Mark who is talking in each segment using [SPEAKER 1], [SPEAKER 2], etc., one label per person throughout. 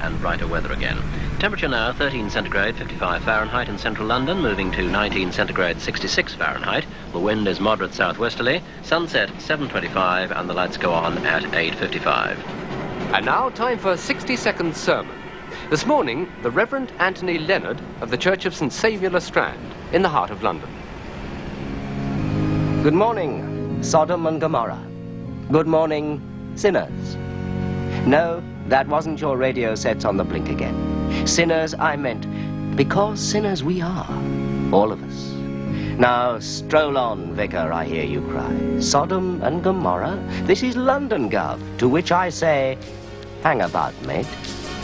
[SPEAKER 1] and brighter weather again. Temperature now 13 centigrade, 55 Fahrenheit in central London, moving to 19 centigrade, 66 Fahrenheit. The wind is moderate southwesterly. Sunset 7:25 and the lights go on at 8:55.
[SPEAKER 2] And now time for a 60-second sermon. This morning, the Reverend Anthony Leonard of the Church of St Saviour Le Strand in the heart of London.
[SPEAKER 3] Good morning, Sodom and Gomorrah. Good morning, sinners. No, that wasn't your radio sets on the blink again. Sinners, I meant, because sinners we are, all of us. Now, stroll on, Vicar, I hear you cry. Sodom and Gomorrah? This is London, Gov, to which I say, hang about, mate.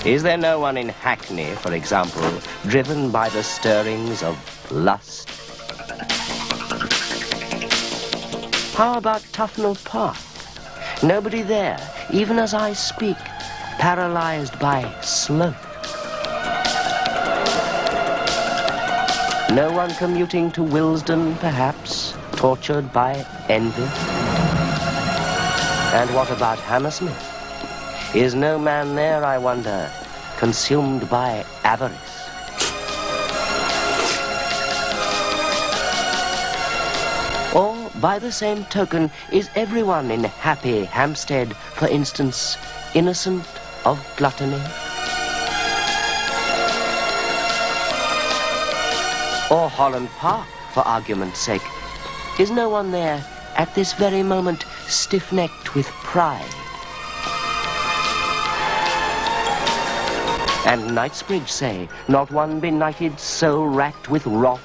[SPEAKER 3] Is there no one in Hackney, for example, driven by the stirrings of lust? How about Tufnell Park? Nobody there, even as I speak, paralyzed by sloth. No one commuting to Willesden, perhaps, tortured by envy? And what about Hammersmith? Is no man there, I wonder, consumed by avarice? Or, by the same token, is everyone in happy Hampstead, for instance, innocent of gluttony? Or Holland Park, for argument's sake. Is no one there, at this very moment, stiff-necked with pride? And Knightsbridge, say, not one benighted soul racked with wrath?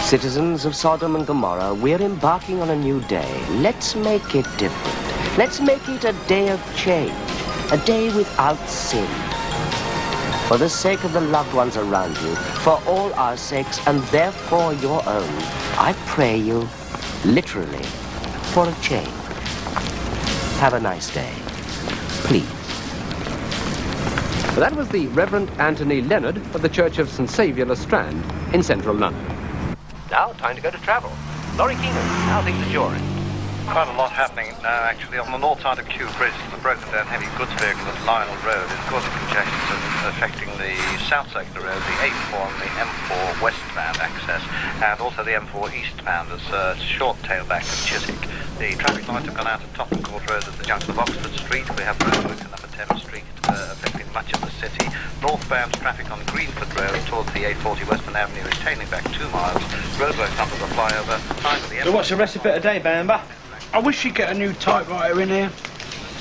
[SPEAKER 3] Citizens of Sodom and Gomorrah, we're embarking on a new day. Let's make it different. Let's make it a day of change, a day without sin. For the sake of the loved ones around you, for all our sakes, and therefore your own, I pray you, literally, for a change. Have a nice day. Please.
[SPEAKER 2] That was the Reverend Anthony Leonard of the Church of St Saviour Le Strand in central London. Now, time to go to travel. Laurie Keenan, how things at your end?
[SPEAKER 4] Quite a lot happening now, actually. On the north side of Kew Bridge, the broken down heavy goods vehicle at Lionel Road is causing congestion affecting the south section of the road, the A4 and the M4 westbound access, and also the M4 eastbound as short tailback of Chiswick. The traffic lights have gone out at Tottenham Court Road at the junction of Oxford Street. We have roadworks at number 10 Street affecting much of the city. Northbound traffic on Greenford Road towards the A40 Western Avenue is tailing back 2 miles. Roadworks under the flyover.
[SPEAKER 5] So what's the recipe today, Bamber?
[SPEAKER 6] I wish you'd get a new typewriter in here.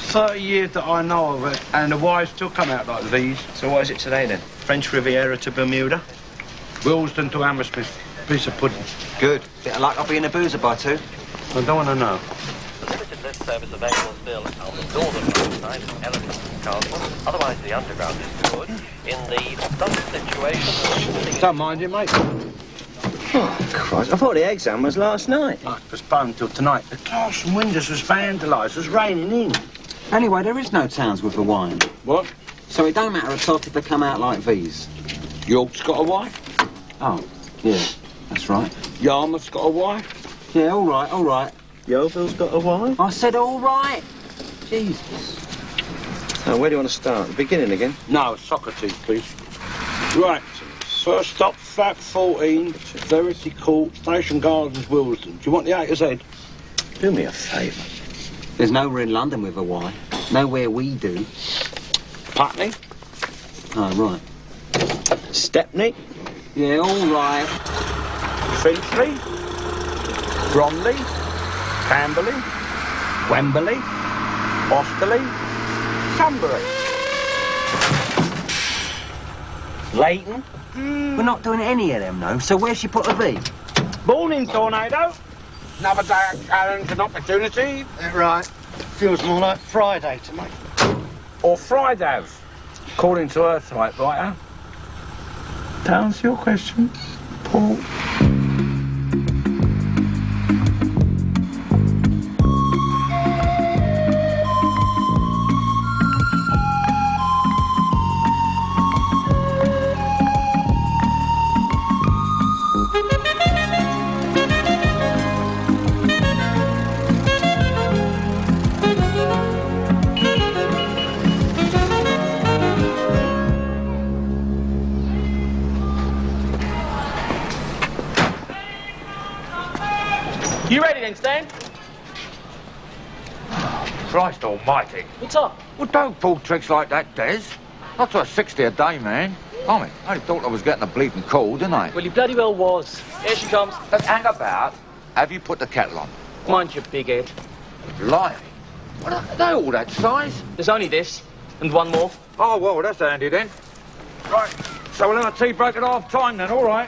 [SPEAKER 6] 30 years that I know of it, and the wires still come out like these.
[SPEAKER 5] So what is it today, then? French Riviera to Bermuda?
[SPEAKER 6] Willesden to Hammersmith. Piece of pudding.
[SPEAKER 5] Good. Bit of luck I'll be in a boozer by 2.
[SPEAKER 6] I don't want to know.
[SPEAKER 1] The limited lift service available still on the northern side of Elephant Castle. Otherwise, the underground is good. In the dust situation...
[SPEAKER 6] Don't mind you, mate.
[SPEAKER 5] Oh, Christ. I thought the exam was last night.
[SPEAKER 6] Oh, it's postponed till tonight. The glass and windows was vandalised. It was raining in.
[SPEAKER 7] Anyway, there is no towns with a wine.
[SPEAKER 6] What?
[SPEAKER 7] So it don't matter at all if they come out like these.
[SPEAKER 6] York's got a wife.
[SPEAKER 7] Oh, yeah, that's right.
[SPEAKER 6] Yarmouth's got a wife.
[SPEAKER 7] Yeah, all right, all right.
[SPEAKER 5] Yeoville's got a wife?
[SPEAKER 7] I said all right. Jesus.
[SPEAKER 5] Oh, where do you want to start? The beginning again?
[SPEAKER 6] No, Socrates, please. Right. First stop, Fat 14, Verity Court, Station Gardens, Willesden. Do you want the A to Z?
[SPEAKER 5] Do me a favour.
[SPEAKER 7] There's nowhere in London with a Y. Nowhere we do.
[SPEAKER 6] Putney?
[SPEAKER 7] Oh, right.
[SPEAKER 5] Stepney?
[SPEAKER 7] Yeah, all right.
[SPEAKER 6] Finchley? Bromley? Camberley? Wembley? Osterley? Sunbury? Leighton?
[SPEAKER 7] We're not doing any of them, though, so where's she put a V?
[SPEAKER 6] Born in Tornado. Another day of challenge and opportunity.
[SPEAKER 5] Right. Feels more like Friday to me.
[SPEAKER 6] Or Fridays, according to her typewriter. To answer your question, Paul.
[SPEAKER 8] Christ almighty.
[SPEAKER 9] What's up?
[SPEAKER 8] Well, don't pull tricks like that, Des. Not to a 60 a day, man. Tommy, I thought I was getting a bleeding cold, didn't I?
[SPEAKER 9] Well, you bloody well was. Here she comes.
[SPEAKER 8] But hang about. Have you put the kettle on?
[SPEAKER 9] Mind your big head.
[SPEAKER 8] Blimey. Well, are they all that size?
[SPEAKER 9] There's only this, and one more.
[SPEAKER 8] Oh, well, that's handy then. Right, so we'll have a tea break at half time then, all right?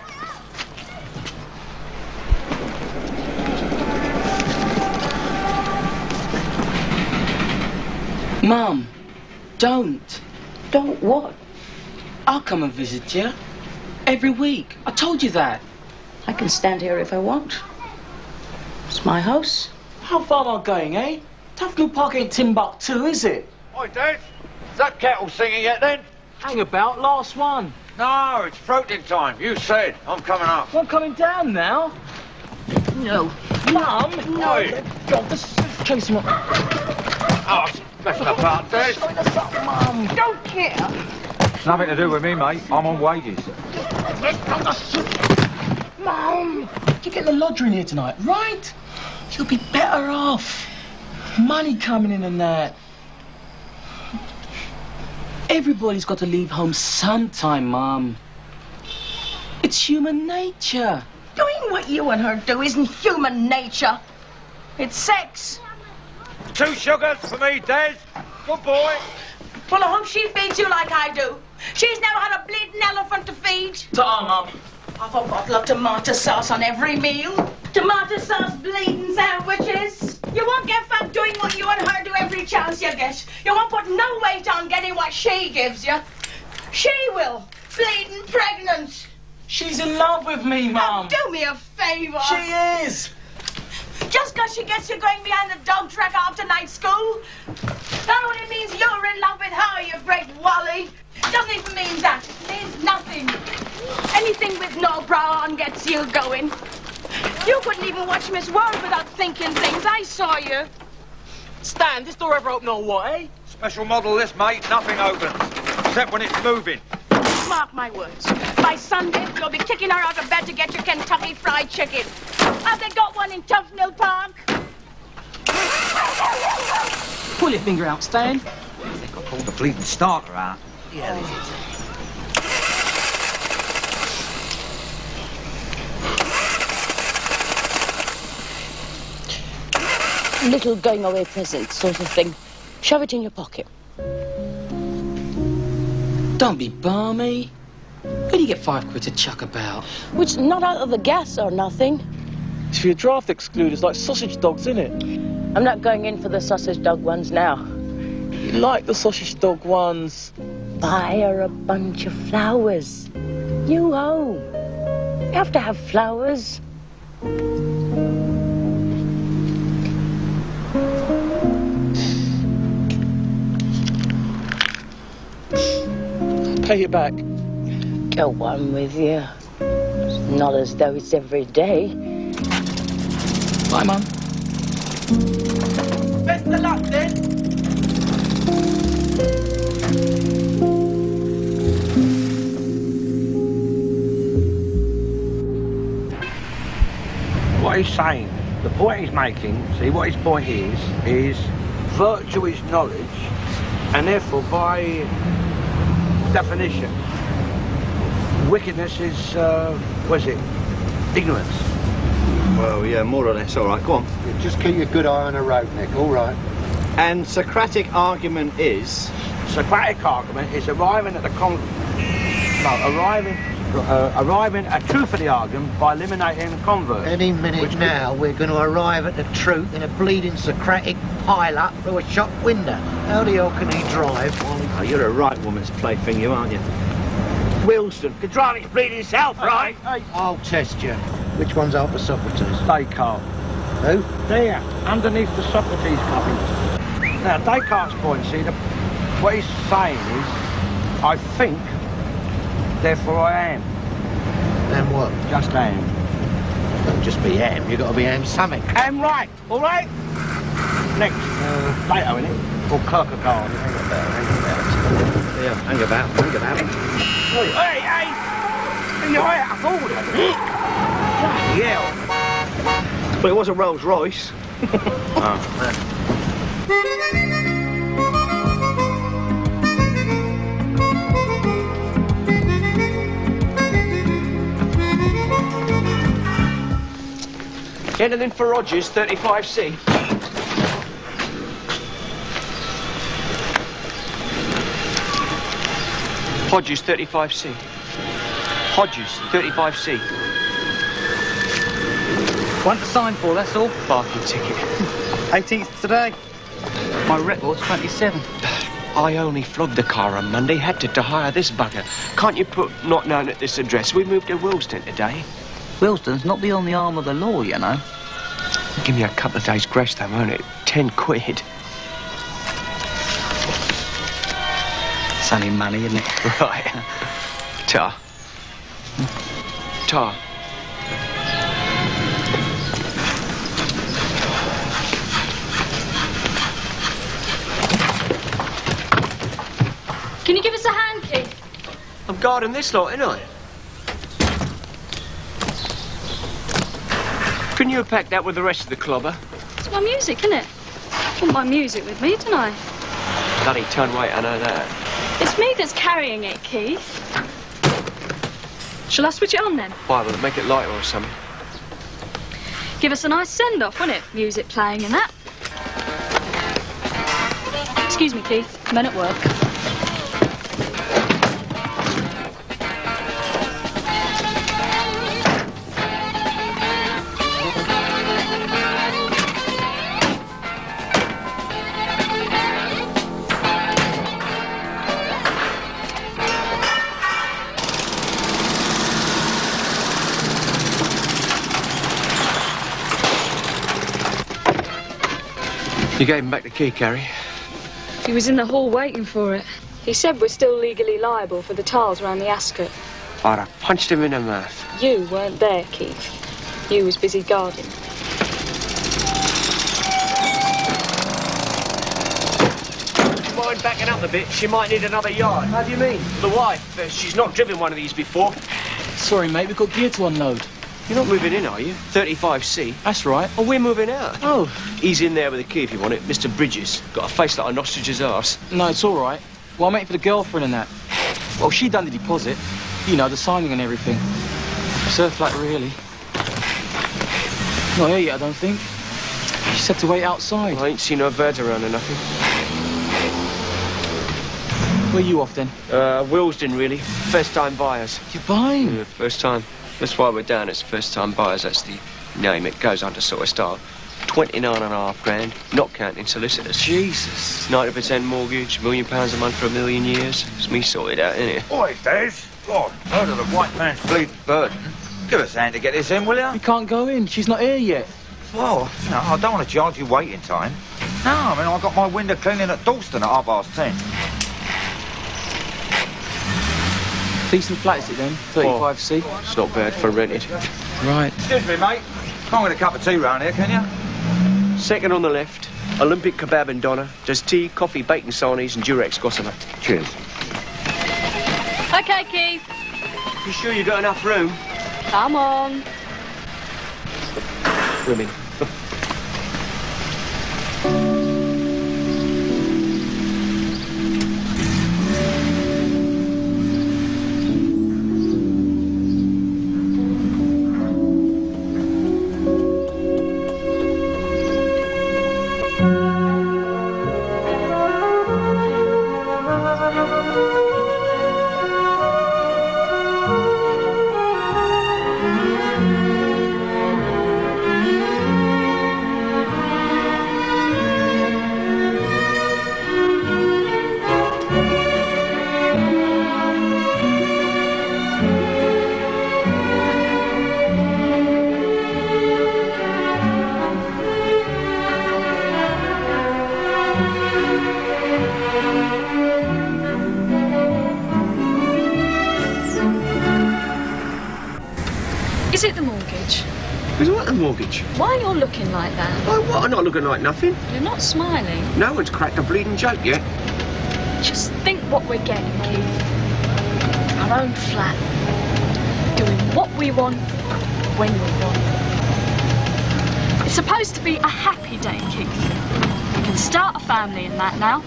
[SPEAKER 9] Mum, don't.
[SPEAKER 10] Don't what?
[SPEAKER 9] I'll come and visit you. Every week. I told you that.
[SPEAKER 10] I can stand here if I want. It's my house.
[SPEAKER 9] How far am I going, eh? Tufnell Park ain't Timbuktu, is it?
[SPEAKER 8] Oi, Des. Is that kettle singing yet then?
[SPEAKER 9] Hang about, last one.
[SPEAKER 8] No, it's floating time. You said. I'm coming up.
[SPEAKER 9] Well, I'm coming down now.
[SPEAKER 10] No.
[SPEAKER 9] Mum! No!
[SPEAKER 8] Oi.
[SPEAKER 9] God, this is chasing me.
[SPEAKER 8] Oh, messing about, Des.
[SPEAKER 9] Showing us up, Mum!
[SPEAKER 10] Don't care.
[SPEAKER 8] It's nothing to do with me, mate. I'm on wages.
[SPEAKER 9] Mum! You get the lodger in here tonight, right? You'll be better off. Money coming in and that. Everybody's got to leave home sometime, Mum. It's human nature.
[SPEAKER 10] Doing what you and her do isn't human nature. It's sex.
[SPEAKER 8] 2 sugars for me, Des. Good boy.
[SPEAKER 10] Well, I hope she feeds you like I do. She's never had a bleeding elephant to feed.
[SPEAKER 9] Ta-ta, Mum.
[SPEAKER 10] I've a bottle of tomato sauce on every meal. Tomato sauce bleeding sandwiches. You won't get fat doing what you and her do every chance you get. You won't put no weight on getting what she gives you. She will. Bleeding pregnant.
[SPEAKER 9] She's in love with me, Mum.
[SPEAKER 10] Do me a favour.
[SPEAKER 9] She is.
[SPEAKER 10] Just because she gets you going behind the dog track after night school, that only means you're in love with her, you great wally. Doesn't even mean that. It means nothing. Anything with no bra on gets you going. You couldn't even watch Miss World without thinking things. I saw you.
[SPEAKER 9] Stan, this door ever open or what, eh?
[SPEAKER 8] Special model this, mate. Nothing opens. Except when it's moving.
[SPEAKER 10] Mark my words. By Sunday, you'll be kicking her out of bed to get your Kentucky Fried Chicken. Have they got one in Tufnell Park?
[SPEAKER 9] Pull your finger out, Stan.
[SPEAKER 8] They've got to pull the bleeding starter out. Yeah, this is.
[SPEAKER 10] Little going-away present sort of thing. Shove it in your pocket.
[SPEAKER 9] Don't be balmy. Where do you get £5 to chuck about?
[SPEAKER 10] Which not out of the gas or nothing.
[SPEAKER 9] It's for your draft excluders like sausage dogs, innit?
[SPEAKER 10] I'm not going in for the sausage dog ones now.
[SPEAKER 9] You like the sausage dog ones.
[SPEAKER 10] Buy her a bunch of flowers. New home. You have to have flowers.
[SPEAKER 9] Pay you back.
[SPEAKER 10] Go on with you. It's not as though it's every day.
[SPEAKER 9] Bye, Mum.
[SPEAKER 8] Best of luck, then.
[SPEAKER 6] What he's saying, the point he's making, see what his point is virtue is knowledge, and therefore by definition, wickedness is, what is it, ignorance.
[SPEAKER 5] Well, yeah, more or less. All right, go on.
[SPEAKER 11] Just keep your good eye on the road, Nick. All right.
[SPEAKER 5] And Socratic argument is?
[SPEAKER 6] Socratic argument is arriving at arriving at truth of the argument by eliminating the converse.
[SPEAKER 11] Any minute now, we're going to arrive at the truth in a bleeding Socratic pile-up through a shop window. How the hell can he drive?
[SPEAKER 5] Oh, you're a right woman's plaything, you aren't you? Wilson could drive his bleeding self, right?
[SPEAKER 6] Hey.
[SPEAKER 11] I'll test you. Which one's after Socrates?
[SPEAKER 6] Descartes.
[SPEAKER 11] Who?
[SPEAKER 6] There, underneath the Socrates copy. Now, Descartes' point, see, what he's saying is, I think, therefore I am.
[SPEAKER 11] And what?
[SPEAKER 6] Just am.
[SPEAKER 11] Don't just be am, you've got to be am something.
[SPEAKER 6] Am right, all right? Next, Plato, innit? Or Kierkegaard.
[SPEAKER 5] Yeah, hang about.
[SPEAKER 6] Hey! You're out of order. Yeah.
[SPEAKER 5] But it was a Rolls Royce.
[SPEAKER 2] Anything for Rogers, 35C. Hodges, 35C. Hodges, 35C.
[SPEAKER 12] Want to sign for, that's all.
[SPEAKER 2] Parking ticket.
[SPEAKER 12] 18th today. My record's 27.
[SPEAKER 2] I only flogged the car on Monday, had to hire this bugger. Can't you put not known at this address? We moved to Wilston today.
[SPEAKER 12] Wilston's not beyond the arm of the law, you know.
[SPEAKER 2] Give me a couple of days' grace though, won't it? 10 quid.
[SPEAKER 12] It's only money, isn't it?
[SPEAKER 2] Right. Ta. Ta.
[SPEAKER 10] Can you give us a hand, Keith?
[SPEAKER 2] I'm guarding this lot, ain't I? Couldn't you have packed that with the rest of the clobber?
[SPEAKER 10] It's my music, isn't it? I want my music with me, don't I?
[SPEAKER 2] Bloody ton weight, I know that.
[SPEAKER 10] It's me that's carrying it, Keith. Shall I switch it on then?
[SPEAKER 2] Why, will it make it lighter or something?
[SPEAKER 10] Give us a nice send-off, wouldn't it? Music playing and that. Excuse me, Keith. Men at work.
[SPEAKER 2] You gave him back the key, Carrie?
[SPEAKER 10] He was in the hall waiting for it. He said we're still legally liable for the tiles around the Ascot.
[SPEAKER 2] I'd have punched him in the mouth.
[SPEAKER 10] You weren't there, Keith. You was busy guarding.
[SPEAKER 2] Mind backing up a bit? She might need another yard. How do you mean? The wife. She's not driven one of these before.
[SPEAKER 9] Sorry, mate, we've got gear to unload.
[SPEAKER 2] You're not moving in, are you? 35C.
[SPEAKER 9] That's right.
[SPEAKER 2] Oh, we're moving out.
[SPEAKER 9] Oh.
[SPEAKER 2] He's in there with the key if you want it. Mr. Bridges. Got a face like an ostrich's arse.
[SPEAKER 9] No, it's all right. Well, I'm waiting for the girlfriend and that. Well, she done the deposit. You know, the signing and everything. Surf flat, really. Not here yet, I don't think. She said to wait outside.
[SPEAKER 2] Well, I ain't seen no birds around or nothing.
[SPEAKER 9] Where you off, then?
[SPEAKER 2] Willesden, really. First-time buyers.
[SPEAKER 9] You're buying?
[SPEAKER 2] Yeah, first time. That's why we're down. It's first-time buyers. That's the name. It goes under sort of style. 29.5 grand, not counting solicitors.
[SPEAKER 9] Jesus.
[SPEAKER 2] 90% mortgage, £1 million a month for 1,000,000 years. It's me sorted out, innit?
[SPEAKER 8] Oi, Des. God, heard of the white man's bleeding burden. Give us a hand to get this in, will you?
[SPEAKER 9] You can't go in. She's not here yet.
[SPEAKER 8] Well, you know, I don't want to charge you waiting time. No, I mean, I got my window cleaning at Dalston at 10:30.
[SPEAKER 9] Decent flat, is it, then? 35C?
[SPEAKER 2] Well, it's not bad for rented.
[SPEAKER 9] Right.
[SPEAKER 8] Excuse me, mate. Come with a cup of tea round here, can you?
[SPEAKER 2] Second on the left, Olympic kebab and doner. Does tea, coffee, bacon sarnies and Durex gossamer.
[SPEAKER 8] Cheers.
[SPEAKER 10] Okay, Keith.
[SPEAKER 2] You sure you got enough room?
[SPEAKER 10] Come on.
[SPEAKER 2] Women.
[SPEAKER 10] Is it the mortgage?
[SPEAKER 2] Is what, the mortgage?
[SPEAKER 10] Why are you looking like that?
[SPEAKER 2] Oh, what? I'm not looking like nothing.
[SPEAKER 10] You're not smiling.
[SPEAKER 2] No one's cracked a bleeding joke yet.
[SPEAKER 10] Just think what we're getting, Keith. Our own flat. Doing what we want, when we want. It's supposed to be a happy day, Keith. We can
[SPEAKER 13] Start a family in that now.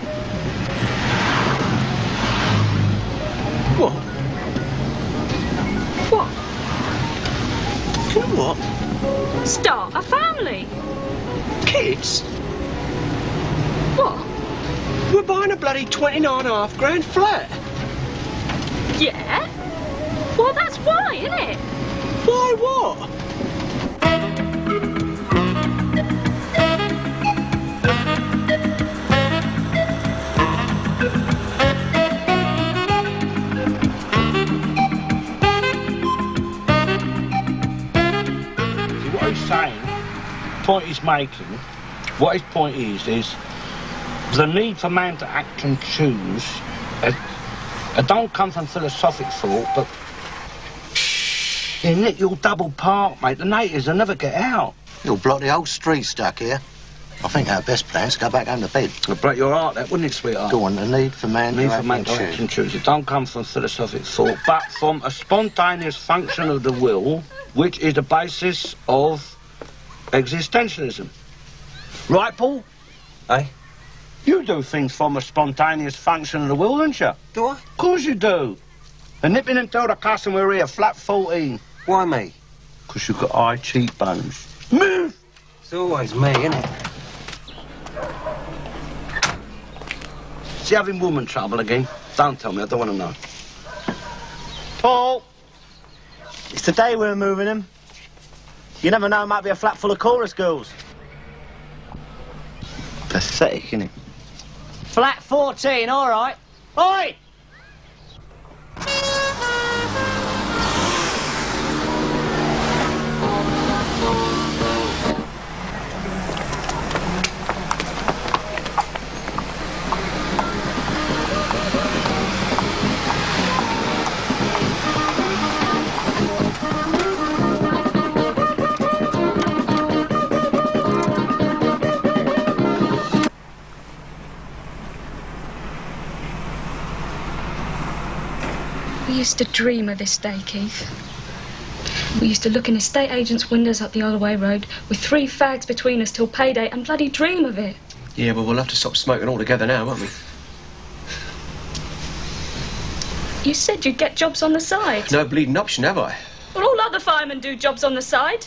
[SPEAKER 5] What? What? You what?
[SPEAKER 13] Start a family.
[SPEAKER 5] Kids?
[SPEAKER 13] What?
[SPEAKER 5] We're buying a bloody 29.5 grand flat.
[SPEAKER 13] Yeah? Well, that's why, isn't it?
[SPEAKER 5] Why what?
[SPEAKER 6] What he's saying, point he's making, what his point is the need for man to act and choose. It don't come from philosophic thought, but you nick your double park, mate. The natives will never get out.
[SPEAKER 11] You'll block the whole street stuck here. I think our best plan is to go back home to bed.
[SPEAKER 6] It'll break your heart, that, wouldn't it, sweetheart?
[SPEAKER 11] Go on, the need for man to act and
[SPEAKER 6] choose. It don't come from philosophic thought, but from a spontaneous function of the will, which is the basis of existentialism. Right, Paul?
[SPEAKER 7] Eh?
[SPEAKER 6] You do things from a spontaneous function of the will, don't you?
[SPEAKER 7] Do I?
[SPEAKER 6] Of course you do. And nipping and tell the customer we're here, flat 14.
[SPEAKER 7] Why me?
[SPEAKER 6] Because you've got high cheekbones. Move!
[SPEAKER 7] It's always me, isn't it?
[SPEAKER 6] Is he having woman trouble again? Don't tell me, I don't want to know. Paul!
[SPEAKER 9] It's today we're moving him. You never know, it might be a flat full of chorus girls.
[SPEAKER 12] Pathetic, isn't it?
[SPEAKER 9] Flat 14, all right. Oi!
[SPEAKER 13] We used to dream of this day, Keith. We used to look in estate agents' windows up the Holloway Road with 3 fags between us till payday and bloody dream of it.
[SPEAKER 2] Yeah, well, we'll have to stop smoking altogether now, won't we?
[SPEAKER 13] You said you'd get jobs on the side.
[SPEAKER 2] No bleeding option, have I?
[SPEAKER 13] Well, all other firemen do jobs on the side.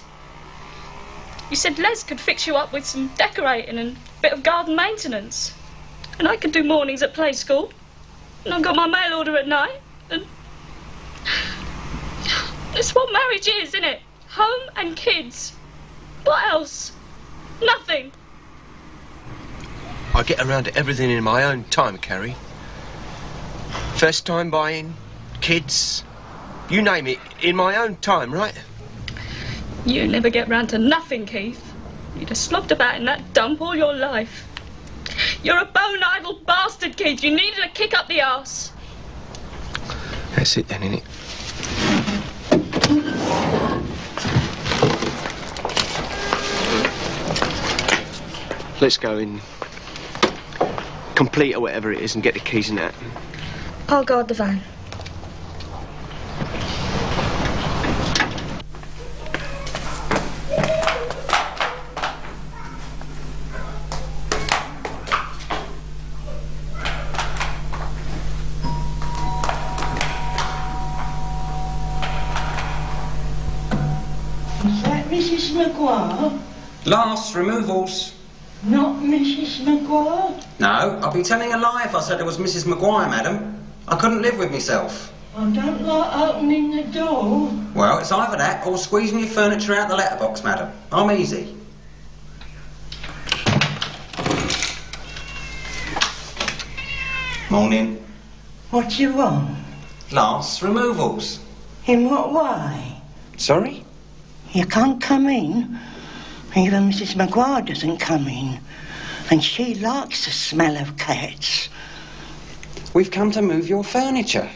[SPEAKER 13] You said Les could fix you up with some decorating and a bit of garden maintenance. And I could do mornings at play school. And I've got my mail order at night. And it's what marriage is, isn't it? Home and kids. What else? Nothing.
[SPEAKER 2] I get around to everything in my own time, Carrie. First time buying, kids, you name it, in my own time, right?
[SPEAKER 13] You never get round to nothing, Keith. You'd have slogged about in that dump all your life. You're a bone-idle bastard, Keith. You needed a kick up the arse.
[SPEAKER 2] That's it then, innit? Let's go in, complete or whatever it is, and get the keys and that.
[SPEAKER 13] I'll guard the van.
[SPEAKER 14] Is that Mrs. Maguire?
[SPEAKER 12] Last removals.
[SPEAKER 14] Not Mrs. Maguire?
[SPEAKER 12] No, I'd be telling a lie if I said it was Mrs. Maguire, madam. I couldn't live with myself.
[SPEAKER 14] I don't like opening the door.
[SPEAKER 12] Well, it's either that or squeezing your furniture out the letterbox, madam. I'm easy. Morning.
[SPEAKER 14] What do you want?
[SPEAKER 12] Last removals.
[SPEAKER 14] In what way?
[SPEAKER 12] Sorry?
[SPEAKER 14] You can't come in. Even Mrs. Maguire doesn't come in. And she likes the smell of cats.
[SPEAKER 12] We've come to move your furniture.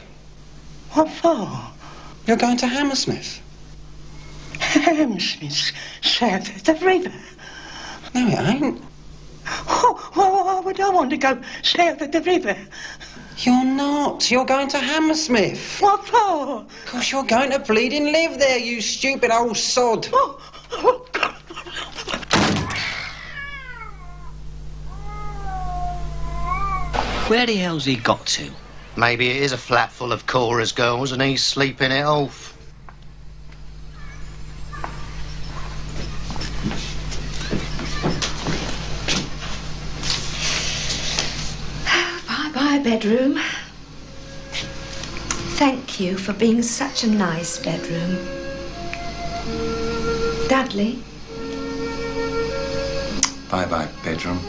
[SPEAKER 14] What for?
[SPEAKER 12] You're going to Hammersmith.
[SPEAKER 14] Hammersmith, south of the river.
[SPEAKER 12] No, it ain't.
[SPEAKER 14] Oh, why would I want to go south of the river?
[SPEAKER 12] You're not. You're going to Hammersmith.
[SPEAKER 14] What for?
[SPEAKER 12] Because you're going to bleeding live there, you stupid old sod.
[SPEAKER 14] Oh, God.
[SPEAKER 15] Where the hell's he got to?
[SPEAKER 11] Maybe it is a flat full of chorus girls and he's sleeping it off.
[SPEAKER 16] Bye-bye, bedroom. Thank you for being such a nice bedroom. Dudley?
[SPEAKER 17] Bye-bye, bedroom.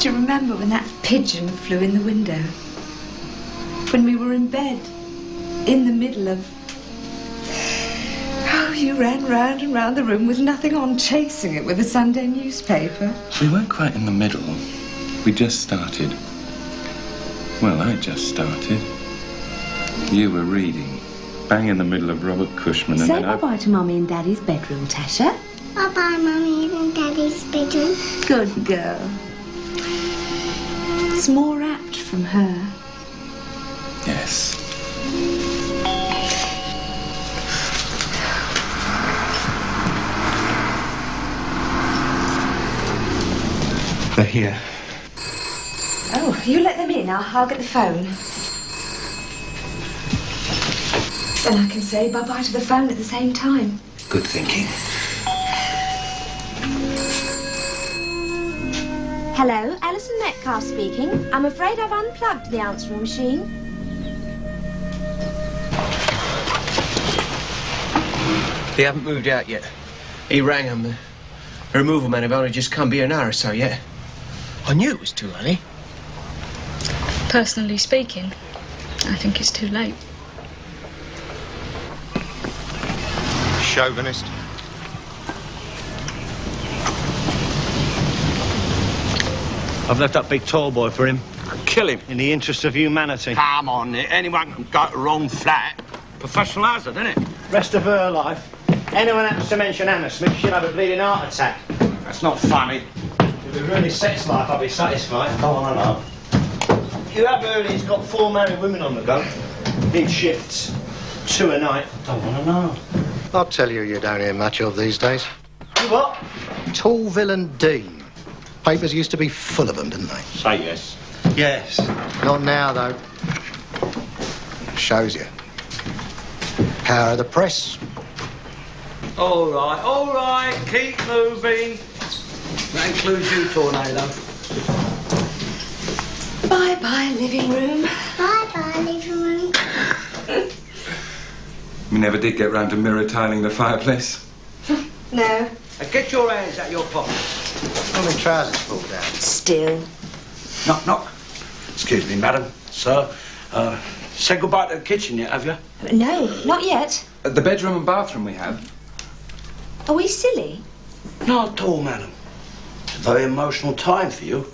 [SPEAKER 16] Do you remember when that pigeon flew in the window? When we were in bed, in the middle of... Oh, you ran round and round the room with nothing on, chasing it with a Sunday newspaper.
[SPEAKER 17] We weren't quite in the middle. We just started. Well, I just started. You were reading. Bang in the middle of Robert Cushman and
[SPEAKER 16] Say
[SPEAKER 17] then
[SPEAKER 16] bye-bye to Mummy and Daddy's bedroom, Tasha.
[SPEAKER 18] Bye-bye, Mummy and Daddy's bedroom.
[SPEAKER 16] Good girl. It's more apt from her.
[SPEAKER 17] Yes.
[SPEAKER 15] They're here.
[SPEAKER 16] Oh, you let them in. I'll get the phone. Then I can say bye-bye to the phone at the same time.
[SPEAKER 15] Good thinking.
[SPEAKER 19] Hello, Alison Metcalf speaking. I'm afraid I've unplugged the answering machine.
[SPEAKER 15] They haven't moved out yet. He rang them. The removal men have only just come, be an hour or so yet. I knew it was too early.
[SPEAKER 13] Personally speaking, I think it's too late.
[SPEAKER 11] Chauvinist.
[SPEAKER 5] I've left that big tall boy for him. Kill him in the interest of humanity.
[SPEAKER 6] Come on, Nick. Anyone can go to the wrong flat. Professional hazard, isn't it?
[SPEAKER 5] Rest of her life. Anyone happens to mention Hammersmith, she'll have a bleeding heart attack.
[SPEAKER 6] That's not funny.
[SPEAKER 5] If it ruined his sex life, I'll be satisfied. Go on, I know. You have heard he's got 4 married women on the go. In shifts. 2 a night. Don't want to know.
[SPEAKER 11] I'll tell you don't hear much of these days.
[SPEAKER 5] You what?
[SPEAKER 11] Tall villain Dean. Papers used to be full of them, didn't they?
[SPEAKER 6] Say yes.
[SPEAKER 5] Yes.
[SPEAKER 11] Not now, though. Shows you. Power of the press.
[SPEAKER 6] All right. Keep moving. That includes you, Tornado.
[SPEAKER 16] Bye-bye, living room.
[SPEAKER 18] Bye-bye, living room.
[SPEAKER 17] We never did get round to mirror tiling the fireplace.
[SPEAKER 16] No.
[SPEAKER 5] Get your hands out your pockets.
[SPEAKER 11] How many trousers fall down?
[SPEAKER 16] Still.
[SPEAKER 6] Knock, knock. Excuse me, madam. Sir. Said goodbye to the kitchen yet, have you?
[SPEAKER 16] No, not yet.
[SPEAKER 17] The bedroom and bathroom we have.
[SPEAKER 16] Are we silly?
[SPEAKER 6] Not at all, madam. It's a very emotional time for you.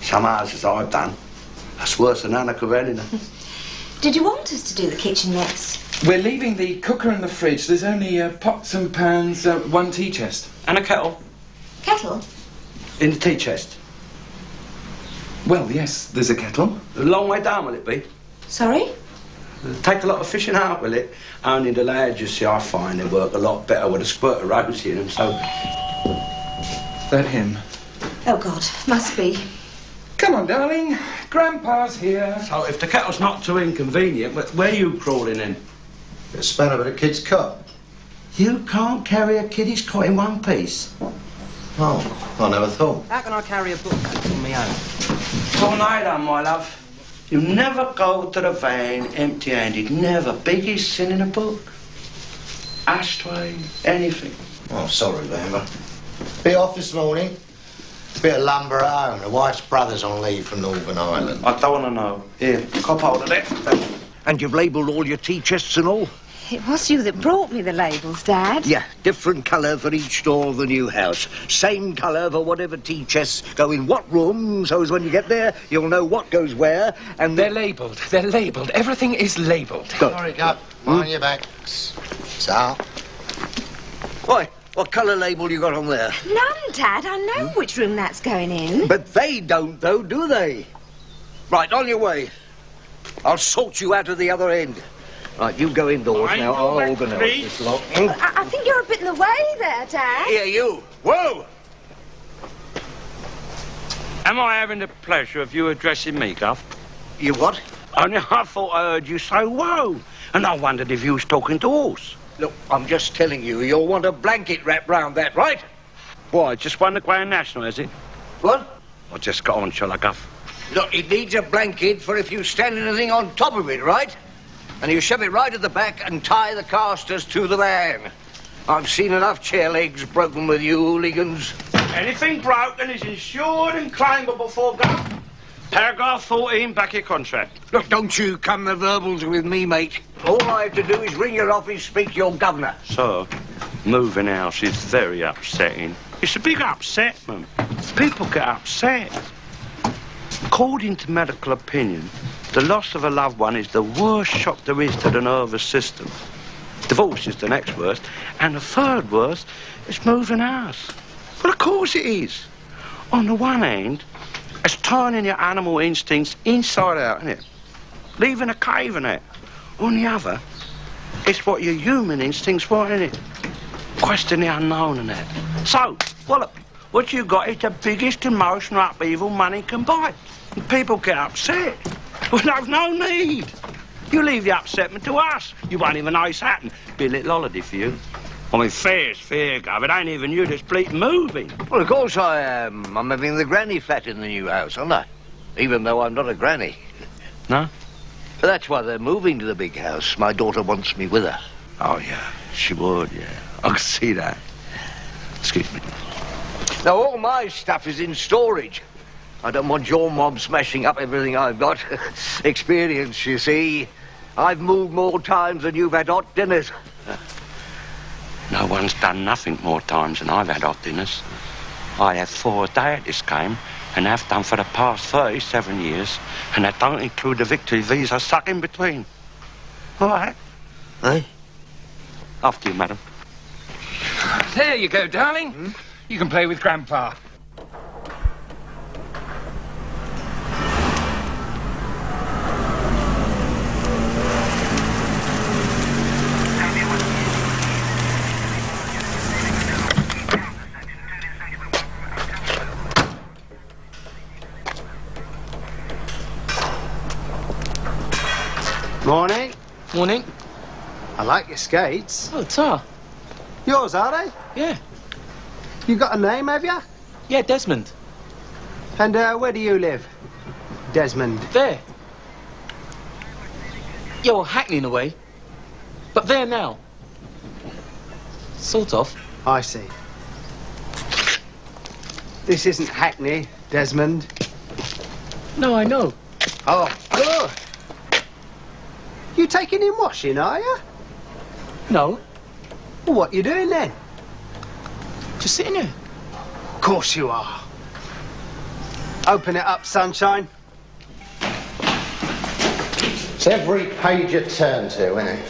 [SPEAKER 6] Some houses I've done. That's worse than Anna Karenina.
[SPEAKER 16] Did you want us to do the kitchen next?
[SPEAKER 17] We're leaving the cooker and the fridge. There's only pots and pans, 1 tea chest.
[SPEAKER 6] And a kettle.
[SPEAKER 16] Kettle?
[SPEAKER 6] In the tea chest.
[SPEAKER 17] Well, yes, there's a kettle.
[SPEAKER 6] A long way down will it be?
[SPEAKER 16] Sorry?
[SPEAKER 6] It'll take a lot of fishing out, will it? Only the lads, you see, I find they work a lot better with a squirt of rosy in them, so...
[SPEAKER 17] That him.
[SPEAKER 16] Oh, God, must be.
[SPEAKER 17] Come on, darling. Grandpa's here.
[SPEAKER 6] So if the kettle's not too inconvenient, where are you crawling in?
[SPEAKER 11] A spanner with a kid's cot.
[SPEAKER 6] You can't carry a kiddie's cot in one piece.
[SPEAKER 11] Oh, I never thought.
[SPEAKER 15] How can I carry a book on my own?
[SPEAKER 6] Tornado, my love. You never go to the van empty-handed. Never. Biggest sin in a book. Ashtray, anything.
[SPEAKER 11] Oh, sorry, Bamber. Be off this morning. Bit of lumber at home. The wife's brother's on leave from Northern Ireland.
[SPEAKER 6] I don't want to know. Here, cop hold of it.
[SPEAKER 8] And you've labelled all your tea chests and all?
[SPEAKER 16] It was you that brought me the labels, Dad.
[SPEAKER 8] Yeah, different colour for each door of the new house. Same colour for whatever tea chests go in what room, so as when you get there, you'll know what goes where, and...
[SPEAKER 2] They're labelled. They're labelled. Everything is labelled.
[SPEAKER 8] Good.
[SPEAKER 11] Sorry, go. Mind your back. So.
[SPEAKER 8] Why, what colour label you got on there?
[SPEAKER 16] None, Dad. I know which room that's going in.
[SPEAKER 8] But they don't, though, do they? Right, on your way. I'll sort you out of the other end. Right, you go indoors now. I'll organise this lot.
[SPEAKER 16] I think you're a bit in the way there, Dad.
[SPEAKER 8] Here, you. Whoa!
[SPEAKER 6] Am I having the pleasure of you addressing me, Gov?
[SPEAKER 8] You what?
[SPEAKER 6] Only I thought I heard you say whoa, and I wondered if you was talking to horse.
[SPEAKER 8] Look, I'm just telling you, you'll want a blanket wrapped round that, right?
[SPEAKER 6] Why, just won the Grand National, has it?
[SPEAKER 8] What?
[SPEAKER 6] I just got on, shall I, Gov?
[SPEAKER 8] Look, it needs a blanket for if you stand anything on top of it, right? And you shove it right at the back and tie the casters to the van. I've seen enough chair legs broken with you hooligans.
[SPEAKER 6] Anything broken is insured and claimable for Gov. Paragraph 14, back your contract.
[SPEAKER 8] Look, don't you come the verbals with me, mate. All I have to do is ring your office, speak to your governor.
[SPEAKER 6] So, moving house is very upsetting. It's a big upset, man. People get upset. According to medical opinion, the loss of a loved one is the worst shock there is to the nervous system. Divorce is the next worst, and the third worst is moving house. Well, of course it is. On the one hand, it's turning your animal instincts inside out, isn't it? Leaving a cave in it. On the other, it's what your human instincts want, isn't it? Question the unknown and that. So, well, what you got is the biggest emotional upheaval money can buy. And people get upset. Well, there's no need. You leave the upsetment to us. You won't even know it's happened. Be a little holiday for you. I mean, fair's fair, Gov. It ain't even you that's bleating moving.
[SPEAKER 8] Well, of course I am. I'm having the granny flat in the new house, aren't I? Even though I'm not a granny.
[SPEAKER 6] No?
[SPEAKER 8] But that's why they're moving to the big house. My daughter wants me with her.
[SPEAKER 6] Oh, yeah. She would, yeah. I can see that. Excuse me.
[SPEAKER 8] Now, all my stuff is in storage. I don't want your mob smashing up everything I've got. Experience, you see. I've moved more times than you've had hot dinners.
[SPEAKER 6] No one's done nothing more times than I've had hot dinners. I have 4 a day at this game, and have done for the past 37 years, and that don't include the victory visa stuck in between. All right?
[SPEAKER 8] Eh?
[SPEAKER 6] After you, madam.
[SPEAKER 15] There you go, darling. You can play with Grandpa.
[SPEAKER 5] Morning.
[SPEAKER 9] Morning.
[SPEAKER 5] I like your skates.
[SPEAKER 9] Oh, tar.
[SPEAKER 5] Yours, are they?
[SPEAKER 9] Yeah.
[SPEAKER 5] You got a name, have you?
[SPEAKER 9] Yeah, Desmond.
[SPEAKER 5] And where do you live, Desmond?
[SPEAKER 9] There. Yeah, well, Hackney in a way. But there now. Sort of.
[SPEAKER 5] I see. This isn't Hackney, Desmond.
[SPEAKER 9] No, I know.
[SPEAKER 5] Oh, good. You taking in washing, are you?
[SPEAKER 9] No.
[SPEAKER 5] Well, what you doing then?
[SPEAKER 9] Just sitting here.
[SPEAKER 5] Of course you are. Open it up, sunshine.
[SPEAKER 11] It's every page you turn to, isn't it?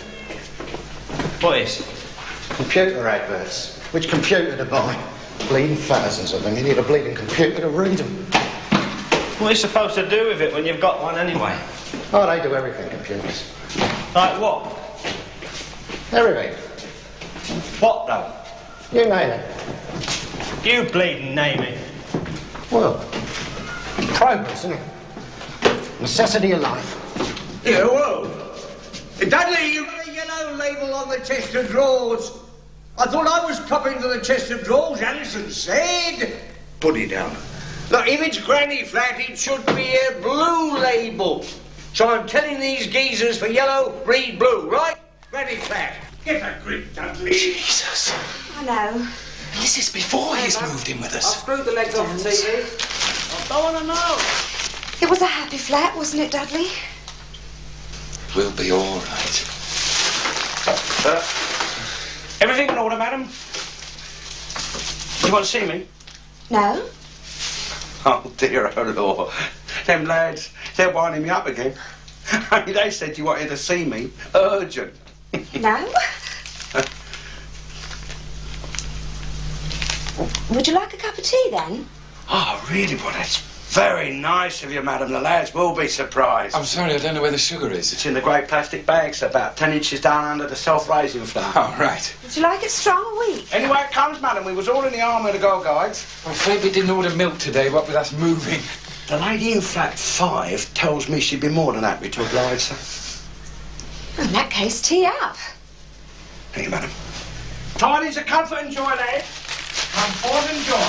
[SPEAKER 5] What is it?
[SPEAKER 11] Computer adverts. Which computer to buy? Bleeding thousands of them. You need a bleeding computer to read them.
[SPEAKER 5] What are you supposed to do with it when you've got one anyway?
[SPEAKER 11] Oh, they do everything, computers.
[SPEAKER 5] Like what?
[SPEAKER 11] Everything.
[SPEAKER 5] What, though?
[SPEAKER 11] You name it.
[SPEAKER 5] You bleeding name it.
[SPEAKER 11] Well, progress, isn't it? Necessity of life.
[SPEAKER 8] Yeah, whoa. Dudley, you got a yellow label on the chest of drawers. I thought I was copying to the chest of drawers, Alison said. Put it down. Look, if it's granny flat, it should be a blue label. So I'm telling these geezers for yellow, read blue, right? Granny flat. Get a grip, Dudley.
[SPEAKER 15] Jesus.
[SPEAKER 16] I know.
[SPEAKER 15] This is before he's moved in with us.
[SPEAKER 12] I've screwed the legs off the TV.
[SPEAKER 5] I don't want to know.
[SPEAKER 16] It was a happy flat, wasn't it, Dudley?
[SPEAKER 15] We'll be all right.
[SPEAKER 6] Everything in order, madam? You want to see me?
[SPEAKER 16] No.
[SPEAKER 6] Oh, dear, oh, Lord. Them lads, they're winding me up again. They said you wanted to see me. Urgent.
[SPEAKER 16] No? Would you like a cup of tea, then?
[SPEAKER 6] Oh, really? Well, that's Very nice of you, madam. The lads will be surprised.
[SPEAKER 17] I'm sorry, I don't know where the sugar is.
[SPEAKER 6] It's in the grey plastic bags, about 10 inches down under the self-raising flour.
[SPEAKER 17] Oh, right.
[SPEAKER 19] Would you like it strong or weak?
[SPEAKER 6] Anyway it comes, madam. We was all in the army of the Girl Guides.
[SPEAKER 17] I'm afraid we didn't order milk today, what with us moving.
[SPEAKER 6] The lady in flat 5 tells me she'd be more than happy to oblige, sir.
[SPEAKER 19] In that case, tea up.
[SPEAKER 6] Thank you, madam. Tidings of comfort and joy, lads. Come forth and joy.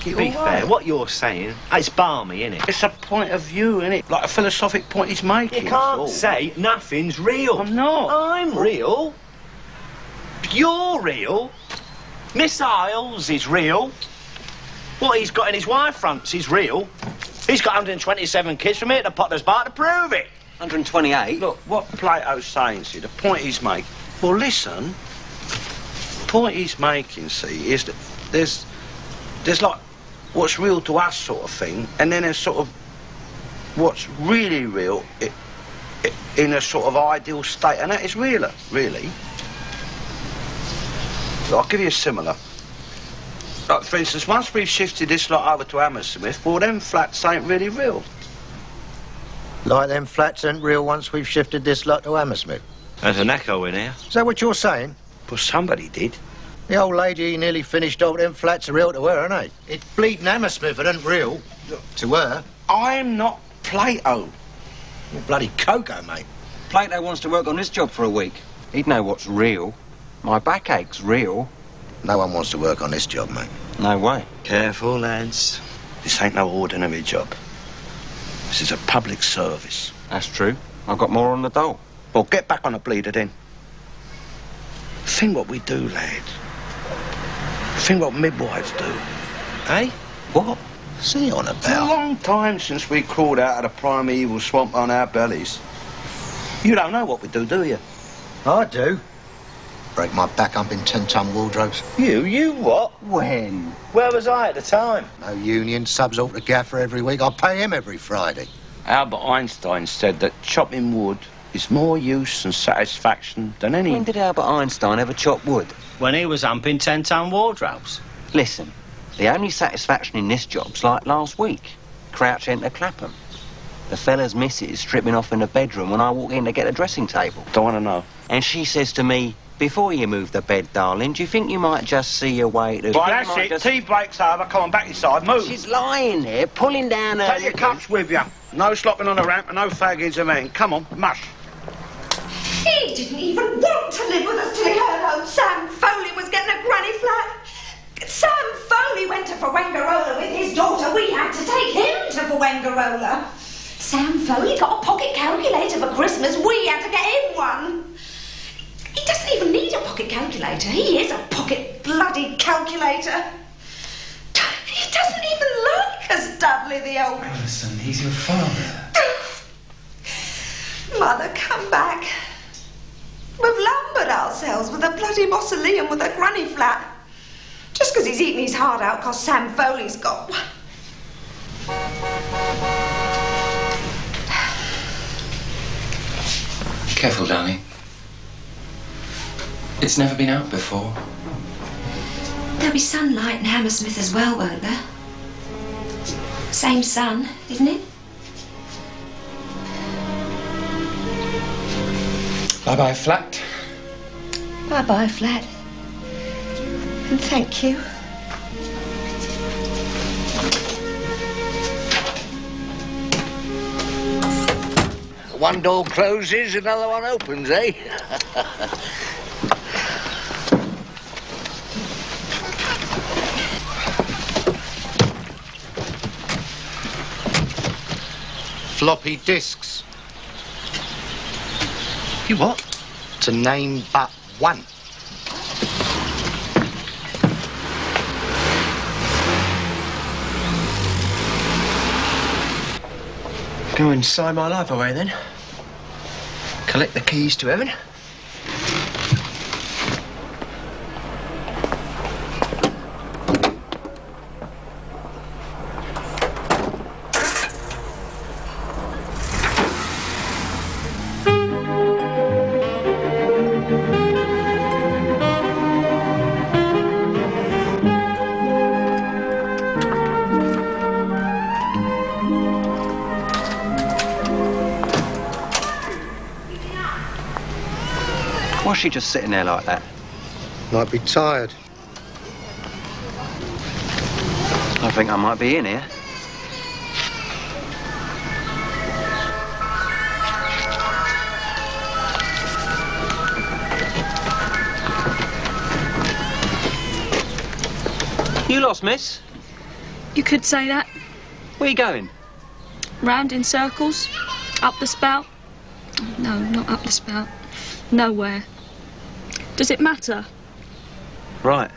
[SPEAKER 5] To be fair, what you're saying, it's balmy, innit?
[SPEAKER 6] It's a point of view, innit? Like a philosophic point he's making.
[SPEAKER 5] You can't say nothing's real.
[SPEAKER 6] I'm not.
[SPEAKER 5] I'm real. You're real. Missiles is real. What he's got in his wife fronts is real. He's got 127 kids from here to Potter's Bar to prove it.
[SPEAKER 7] 128?
[SPEAKER 6] Look, what Plato's saying, see, the point he's making... Well, listen. The point he's making, see, is that there's like what's real to us sort of thing, and then there's sort of what's really real in a sort of ideal state, and that is realer, really. I'll give you a similar. Like, for instance, once we've shifted this lot over to Hammersmith, well, them flats ain't really real.
[SPEAKER 11] Like them flats ain't real once we've shifted this lot to Hammersmith.
[SPEAKER 5] There's an echo in here.
[SPEAKER 11] Is that what you're saying?
[SPEAKER 6] Well, somebody did.
[SPEAKER 11] The old lady nearly finished off them flats are real to her, ain't they? It's bleeding Hammersmith, it ain't real. To her.
[SPEAKER 6] I'm not Plato.
[SPEAKER 11] You're bloody Coco, mate.
[SPEAKER 7] Plato wants to work on this job for a week. He'd know what's real. My backache's real.
[SPEAKER 11] No one wants to work on this job, mate.
[SPEAKER 7] No way.
[SPEAKER 5] Careful, lads.
[SPEAKER 6] This ain't no ordinary job. This is a public service.
[SPEAKER 7] That's true. I've got more on the dole.
[SPEAKER 6] Well, get back on the bleeder then. Think what we do, lad. Think what midwives do.
[SPEAKER 5] Eh?
[SPEAKER 6] What?
[SPEAKER 11] See on
[SPEAKER 6] It's a
[SPEAKER 11] about.
[SPEAKER 6] long time since we crawled out of the primeval swamp on our bellies. You don't know what we do you?
[SPEAKER 11] I do. Break my back up in 10-ton wardrobes.
[SPEAKER 5] You what?
[SPEAKER 11] When?
[SPEAKER 5] Where was I at the time?
[SPEAKER 11] No union, subs all to Gaffer every week. I pay him every Friday.
[SPEAKER 6] Albert Einstein said that chopping wood is more use and satisfaction than any...
[SPEAKER 7] When did Albert Einstein ever chop wood?
[SPEAKER 5] When he was humping 10-ton wardrobes.
[SPEAKER 7] Listen, the only satisfaction in this job's like last week. Crouch enter Clapham. The fella's missus stripping off in the bedroom when I walk in to get a dressing table.
[SPEAKER 6] Don't want to know.
[SPEAKER 7] And she says to me, before you move the bed, darling, do you think you might just see your way to...
[SPEAKER 6] Right, that's it.
[SPEAKER 7] Just...
[SPEAKER 6] Tea break's over. Come on, back inside. Move.
[SPEAKER 7] She's lying there, pulling down her...
[SPEAKER 6] Take your cups with you. No slopping on the ramp and no faggings of men. Come on, mush.
[SPEAKER 10] He didn't even want to live with us till he heard old Sam Foley was getting a granny flat. Sam Foley went to Fuengarola with his daughter. We had to take him to Fuengarola. Sam Foley got a pocket calculator for Christmas. We had to get him one. He doesn't even need a pocket calculator. He is a pocket bloody calculator. He doesn't even like us, Dudley, the old...
[SPEAKER 17] Alison, he's your father.
[SPEAKER 10] Mother, come back. We've lumbered ourselves with a bloody mausoleum with a granny flat. Just because he's eating his heart out because Sam Foley's got one.
[SPEAKER 17] Careful, darling. It's never been out before.
[SPEAKER 16] There'll be sunlight in Hammersmith as well, won't there? Same sun, isn't it?
[SPEAKER 17] Bye-bye, flat.
[SPEAKER 10] Bye-bye, flat. And thank you.
[SPEAKER 8] One door closes, another one opens, eh?
[SPEAKER 11] Floppy disks.
[SPEAKER 5] You what?
[SPEAKER 11] To name but one.
[SPEAKER 15] Go and sign my life away then. Collect the keys to heaven.
[SPEAKER 7] Why's she just sitting there like that?
[SPEAKER 11] Might be tired.
[SPEAKER 7] I think I might be in here.
[SPEAKER 15] You lost, miss?
[SPEAKER 13] You could say that.
[SPEAKER 15] Where you going?
[SPEAKER 13] Round in circles. Up the spout. No, not up the spout. Nowhere. Does it matter?
[SPEAKER 7] Right.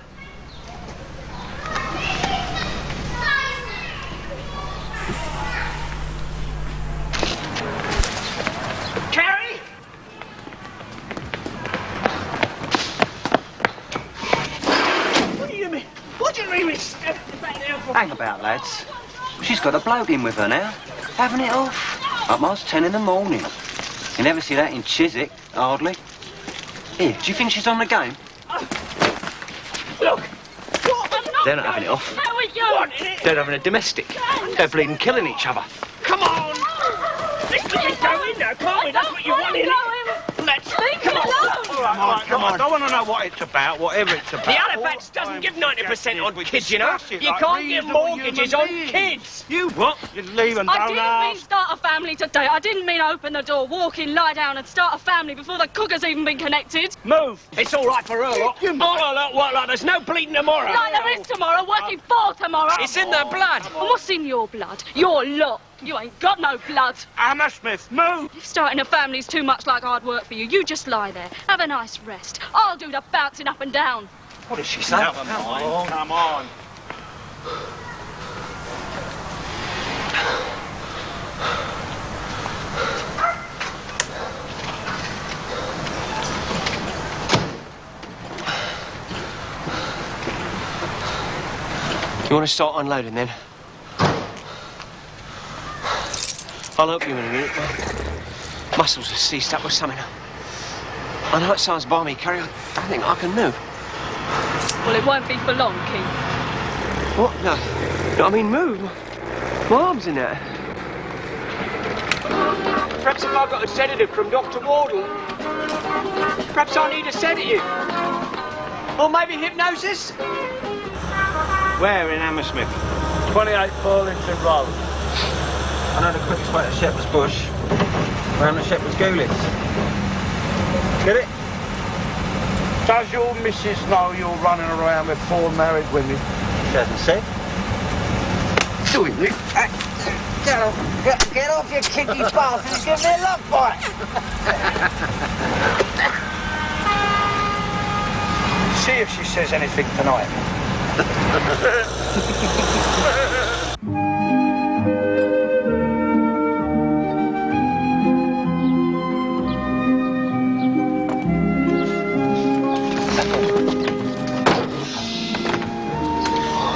[SPEAKER 5] Carrie! What do you mean? What do you mean we stepped back there for?
[SPEAKER 7] Hang about, lads. She's got a bloke in with her now. Having it off. Up past 10 in the morning. You never see that in Chiswick, hardly. Here, do you think she's on the game?
[SPEAKER 5] Look!
[SPEAKER 15] They're not having it off.
[SPEAKER 13] How are you?
[SPEAKER 5] What in it?
[SPEAKER 15] They're having a domestic. They're bleeding killing each other.
[SPEAKER 5] Come on! Let's go in now, can't we? That's what you want, innit? Let's come on!
[SPEAKER 6] Come on, I don't want to know what it's about, whatever it's about.
[SPEAKER 15] The Halifax doesn't give 90% on kids, you know. You can't give mortgages on kids.
[SPEAKER 6] You what? You leave and
[SPEAKER 13] I
[SPEAKER 6] don't
[SPEAKER 13] didn't mean
[SPEAKER 6] ask.
[SPEAKER 13] start a family today. I didn't mean open the door, walk in, lie down and start a family before the cooker's even been connected.
[SPEAKER 5] Move! It's all right for her lot. What, like there's no bleeding tomorrow.
[SPEAKER 13] Like there is tomorrow, working for tomorrow.
[SPEAKER 15] It's in their blood.
[SPEAKER 13] And what's in your blood? Your lot. You ain't got no blood.
[SPEAKER 6] Hammersmith, move!
[SPEAKER 13] If starting a family's too much like hard work for you, you just lie there. Have a nice rest. I'll do the bouncing up and down.
[SPEAKER 15] What did she say?
[SPEAKER 6] Never mind, come on.
[SPEAKER 15] You want to start unloading then? I'll help you in a minute. My muscles are seized up with something. I know it sounds balmy, Carrie. I don't think I can move.
[SPEAKER 13] Well, it won't be for long, Keith.
[SPEAKER 15] What? No. No, I mean move. My arm's in there. Perhaps if I got a sedative from Dr. Wardle. Perhaps I need a sedative. Or maybe hypnosis?
[SPEAKER 6] Where in Hammersmith?
[SPEAKER 5] 28 Burlington Road.
[SPEAKER 12] I know the quickest way to Shepherd's Bush. Round the Shepherd's Goulets. Get it?
[SPEAKER 6] Does your missus know you're running around with 4 married women?
[SPEAKER 12] She hasn't said.
[SPEAKER 6] Doing it?
[SPEAKER 11] Get off your kiddie bastards, give me a love bite.
[SPEAKER 6] See if she says anything tonight.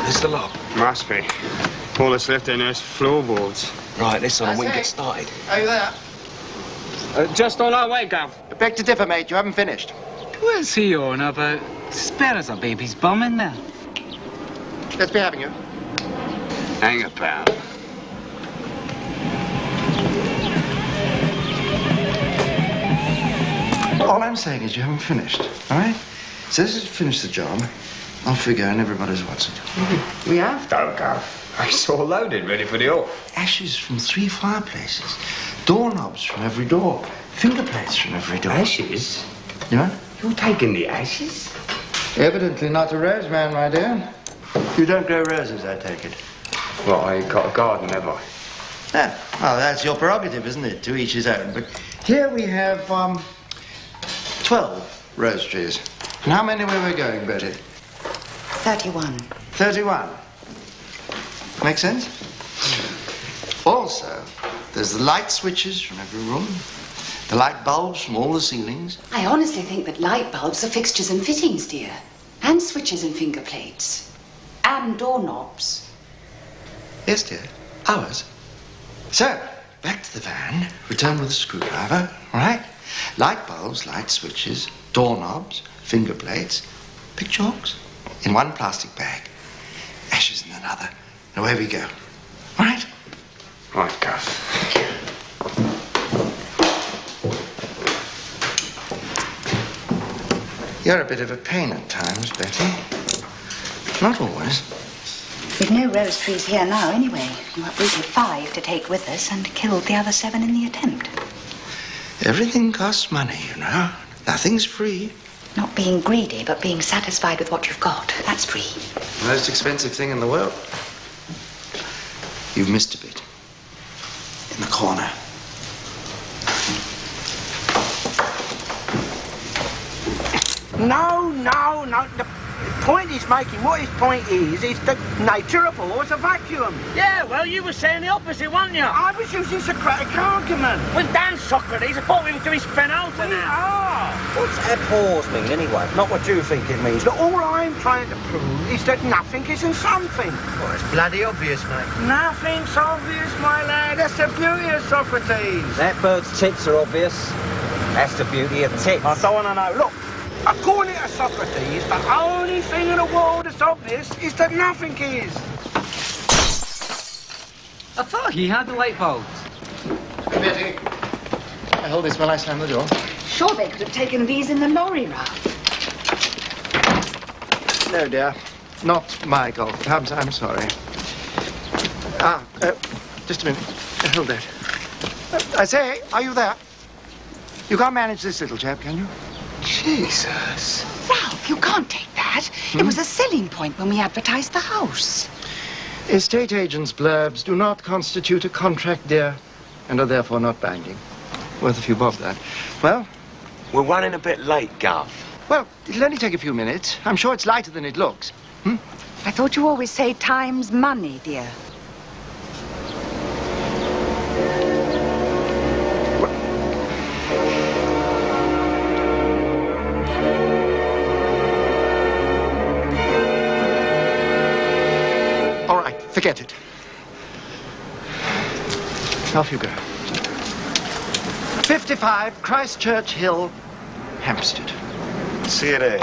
[SPEAKER 15] There's the lock.
[SPEAKER 20] Must be. All that's left in there is floorboards.
[SPEAKER 15] Right, this one, we can get started.
[SPEAKER 11] Are you there?
[SPEAKER 20] Just on our way, Gav.
[SPEAKER 11] Beg to differ, mate. You haven't finished.
[SPEAKER 21] Where's he on about? Spare us a baby's bum in there.
[SPEAKER 11] Let's be having you.
[SPEAKER 20] Hang about.
[SPEAKER 22] All I'm saying is you haven't finished, all right? So this is finish the job. I'll figure and everybody's what's it.
[SPEAKER 20] We have done, Gav. It's all loaded, ready for the off.
[SPEAKER 22] Ashes from 3 fireplaces. Doorknobs from every door. Finger plates from every door.
[SPEAKER 20] Ashes?
[SPEAKER 22] You know?
[SPEAKER 20] You're taking the ashes?
[SPEAKER 22] Evidently not a rose man, my dear. You don't grow roses, I take it.
[SPEAKER 20] Well, I ain't got a garden, have I?
[SPEAKER 22] No. Oh, that's your prerogative, isn't it? To each his own. But here we have 12 rose trees. And how many were we going, Bertie?
[SPEAKER 14] 31.
[SPEAKER 22] 31. Make sense? Also, there's the light switches from every room, the light bulbs from all the ceilings.
[SPEAKER 3] I honestly think that light bulbs are fixtures and fittings, dear. And switches and finger plates. And doorknobs.
[SPEAKER 22] Yes, dear. Ours. So, back to the van, return with a screwdriver, all right? Light bulbs, light switches, doorknobs, finger plates, pick chalks in one plastic bag, ashes in another, and away we go. All right?
[SPEAKER 6] Right, Gus.
[SPEAKER 22] You're a bit of a pain at times, Betty. Not always.
[SPEAKER 3] We've no rose trees here now, anyway. You uprooted 5 to take with us and killed the other 7 in the attempt.
[SPEAKER 22] Everything costs money, you know. Nothing's free.
[SPEAKER 3] Not being greedy, but being satisfied with what you've got. That's free.
[SPEAKER 22] The most expensive thing in the world. You've missed a bit. In the corner.
[SPEAKER 8] No. The point he's making, what his point is the nature of all is a vacuum. Yeah, well, you were saying the opposite, weren't you? I was using Socratic argument. Well, damn Socrates, I thought we were doing Spinoza now.
[SPEAKER 12] What's abhors mean, anyway? Not what you think it means.
[SPEAKER 8] But all I'm trying to prove is that nothing isn't something.
[SPEAKER 11] Well, it's bloody obvious, mate.
[SPEAKER 8] Nothing's obvious, my lad. That's the beauty of Socrates.
[SPEAKER 12] That bird's tits are obvious. That's the beauty of tits.
[SPEAKER 8] I don't want to know. Look, according to Socrates, the only thing in the world that's obvious is that nothing is.
[SPEAKER 21] I thought he had the light bulbs.
[SPEAKER 22] Betty, I hold this while I slam the door.
[SPEAKER 3] Sure, they could have taken these in the lorry, Ralph.
[SPEAKER 22] No, dear. Not my golf clubs, I'm sorry. Just a minute. Hold that. I say, are you there? You can't manage this little chap, can you?
[SPEAKER 3] Jesus. Ralph, you can't take that. It was a selling point when we advertised the house.
[SPEAKER 22] Estate agents' blurbs do not constitute a contract, dear, and are therefore not binding. Worth a few bob, that. Well?
[SPEAKER 6] We're running a bit late, Gov.
[SPEAKER 22] Well, it'll only take a few minutes. I'm sure it's lighter than it looks.
[SPEAKER 3] I thought you always say time's money, dear.
[SPEAKER 22] All right, forget it. Off you go. 55 Christchurch Hill, Hampstead.
[SPEAKER 6] See you there.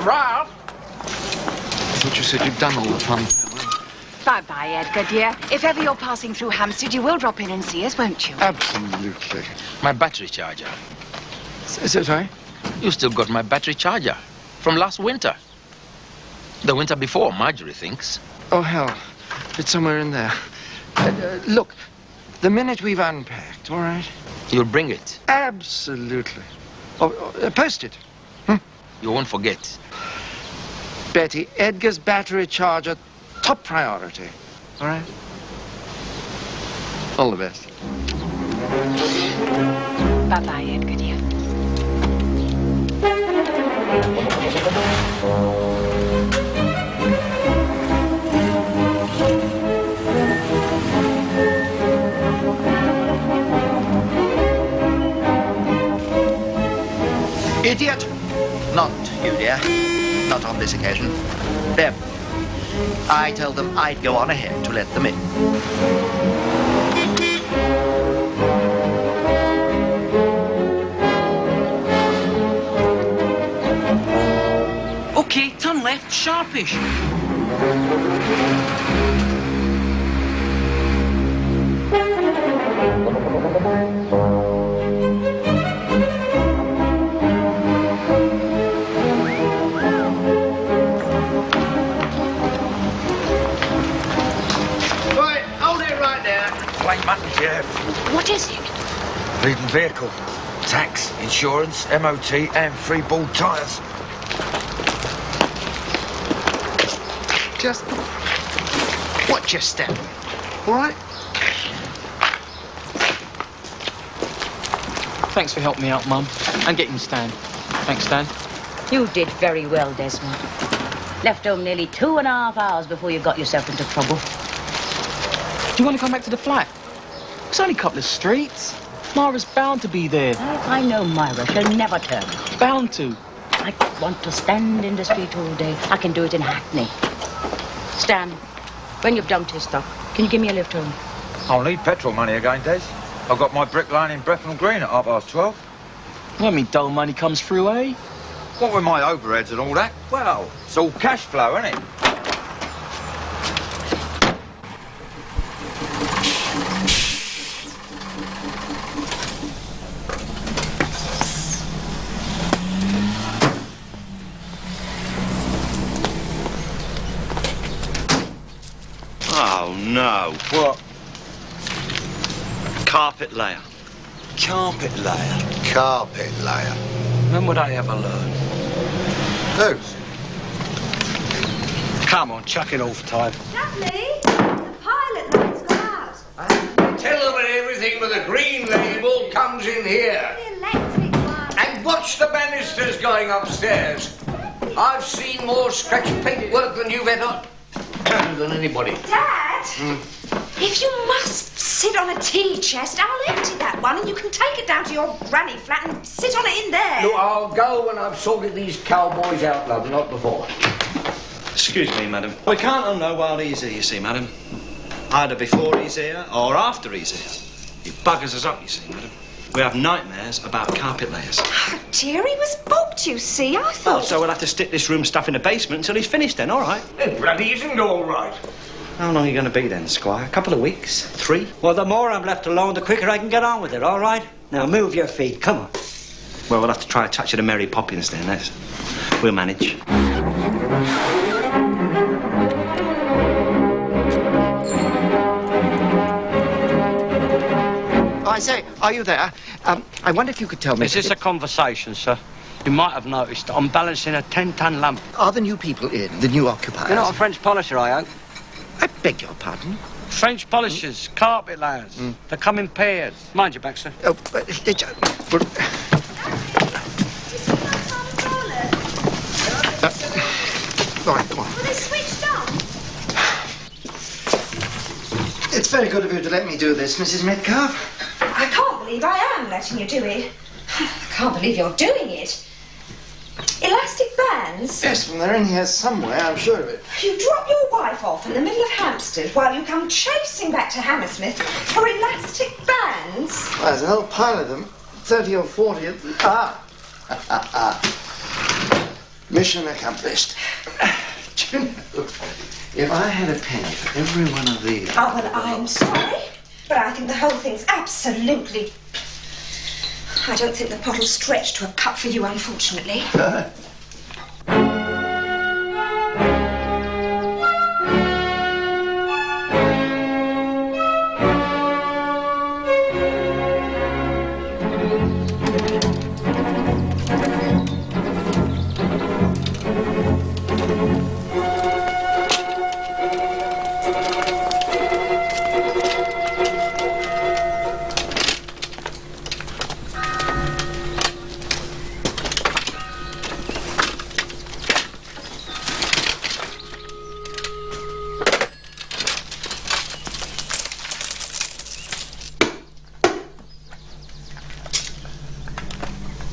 [SPEAKER 8] Ralph?
[SPEAKER 22] I thought you said you'd done all the fun.
[SPEAKER 3] Bye-bye, Edgar, dear. If ever you're passing through Hampstead, you will drop in and see us, won't you?
[SPEAKER 22] Absolutely.
[SPEAKER 4] My battery charger.
[SPEAKER 22] Sorry?
[SPEAKER 4] You still got my battery charger from last winter. The winter before, Marjorie thinks.
[SPEAKER 22] Oh, hell. It's somewhere in there. Look, the minute we've unpacked, all right?
[SPEAKER 4] You'll bring it?
[SPEAKER 22] Absolutely. Post it.
[SPEAKER 4] You won't forget.
[SPEAKER 22] Betty, Edgar's battery charger, top priority. All right? All the best.
[SPEAKER 3] Bye-bye, Edgar, dear.
[SPEAKER 11] Idiot! Not you, dear. Not on this occasion. Them. I told them I'd go on ahead to let them in.
[SPEAKER 9] Okay, turn left, sharpish.
[SPEAKER 8] Right, hold it right there.
[SPEAKER 12] Plain mutton, Jeff.
[SPEAKER 3] What is it?
[SPEAKER 12] Bleeding vehicle. Tax, insurance, MOT, and 3 bald tyres.
[SPEAKER 11] Just... watch your step. All right?
[SPEAKER 9] Thanks for helping me out, Mum. And getting Stan. Thanks, Stan.
[SPEAKER 1] You did very well, Desmond. Left home nearly 2.5 hours before you got yourself into trouble.
[SPEAKER 9] Do you want to come back to the flat? It's only a couple of streets. Myra's bound to be there.
[SPEAKER 1] I know Myra. She'll never turn.
[SPEAKER 9] Bound to.
[SPEAKER 1] I don't want to stand in the street all day. I can do it in Hackney. Stan, when you've dumped his stuff, can you give me a lift home?
[SPEAKER 18] I'll need petrol money again, Des. I've got my brick line in Bethnal Green at 12:30.
[SPEAKER 9] Well, me dull money comes through, eh?
[SPEAKER 18] What with my overheads and all that? Well, it's all cash flow, isn't it?
[SPEAKER 5] Oh, no.
[SPEAKER 18] What?
[SPEAKER 5] Carpet layer.
[SPEAKER 22] Carpet layer. Carpet layer.
[SPEAKER 5] When would I ever learn?
[SPEAKER 22] Whose?
[SPEAKER 5] Come on, chuck it off, Ty.
[SPEAKER 19] Dudley, the pilot light's gone out.
[SPEAKER 8] Tell them that everything with a green label comes in here.
[SPEAKER 19] The electric one.
[SPEAKER 8] And watch the banisters going upstairs. I've seen more scratch paintwork than you've ever... than anybody.
[SPEAKER 16] Dad, if you must sit on a tea chest, I'll empty that one and you can take it down to your granny flat and sit on it in there.
[SPEAKER 8] Look, I'll go when I've sorted these cowboys out, love, not before.
[SPEAKER 5] Excuse me, madam. We can't unknow while he's here, you see, madam. Either before he's here or after he's here. He buggers us up, you see, madam. We have nightmares about carpet layers.
[SPEAKER 16] Oh, dear, he was booked, you see. I thought...
[SPEAKER 5] Well, so we'll have to stick this room stuff in the basement until he's finished then, all right?
[SPEAKER 8] Bloody isn't all right.
[SPEAKER 5] How long are you going to be then, Squire? A couple of weeks? 3? Well, the more I'm left alone, the quicker I can get on with it, all right? Now, move your feet. Come on. Well, we'll have to try a touch of the Mary Poppins then. We'll manage.
[SPEAKER 11] I say, are you there? I wonder if you could tell me...
[SPEAKER 5] Is this a conversation, sir? You might have noticed I'm balancing a 10-ton lump.
[SPEAKER 11] Are the new people in, the new occupiers?
[SPEAKER 5] You're not a French polisher, I hope?
[SPEAKER 11] I beg your pardon?
[SPEAKER 5] French polishers, carpet layers. They come in pairs. Mind your back, sir.
[SPEAKER 11] Oh, right, come on.
[SPEAKER 16] Were they switched on?
[SPEAKER 22] It's very good of you to let me do this, Mrs. Metcalf.
[SPEAKER 16] I can't believe I am letting you do it. I can't believe you're doing it. Elastic bands?
[SPEAKER 22] Yes, well, they're in here somewhere, I'm sure of it.
[SPEAKER 16] You drop your wife off in the middle of Hampstead while you come chasing back to Hammersmith for elastic bands?
[SPEAKER 22] Well, there's a whole pile of them. 30 or 40 of them. Mission accomplished. Do you know, if I had a penny for every one of these...
[SPEAKER 16] Oh, well, I'm sorry, but I think the whole thing's absolutely... I don't think the pot'll stretch to a cup for you, unfortunately.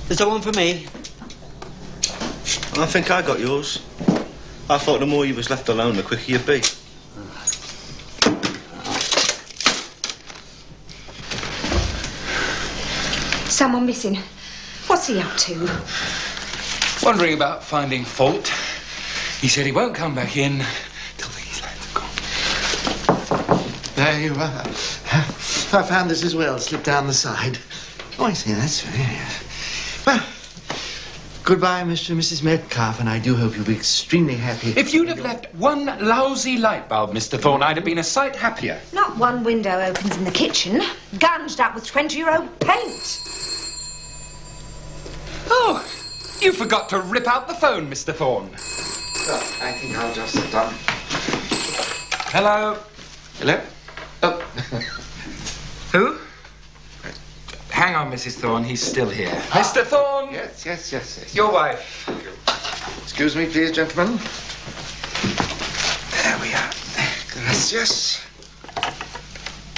[SPEAKER 5] Is there one for me? I think I got yours. I thought the more you was left alone, the quicker you'd be.
[SPEAKER 16] Someone missing. What's he up to?
[SPEAKER 21] Wondering about finding fault. He said he won't come back in till these lads are gone.
[SPEAKER 22] There you are. I found this as well, slipped down the side. Oh, I see, that's very... Well, goodbye, Mr. and Mrs. Metcalf, and I do hope you'll be extremely happy.
[SPEAKER 21] If you'd have left one lousy light bulb, Mr. Thorne, I'd have been a sight happier.
[SPEAKER 16] Not one window opens in the kitchen, gunged up with 20-year-old paint.
[SPEAKER 21] Oh, you forgot to rip out the phone, Mr. Thorne.
[SPEAKER 22] Well, I think I'll just sit down.
[SPEAKER 21] Hello.
[SPEAKER 22] Hello? Oh.
[SPEAKER 21] Who? Hang on, Mrs. Thorne. He's still here. Mr. Thorne!
[SPEAKER 22] Yes.
[SPEAKER 21] Your wife.
[SPEAKER 22] Excuse me, please, gentlemen.
[SPEAKER 21] There we are.
[SPEAKER 22] Gracias.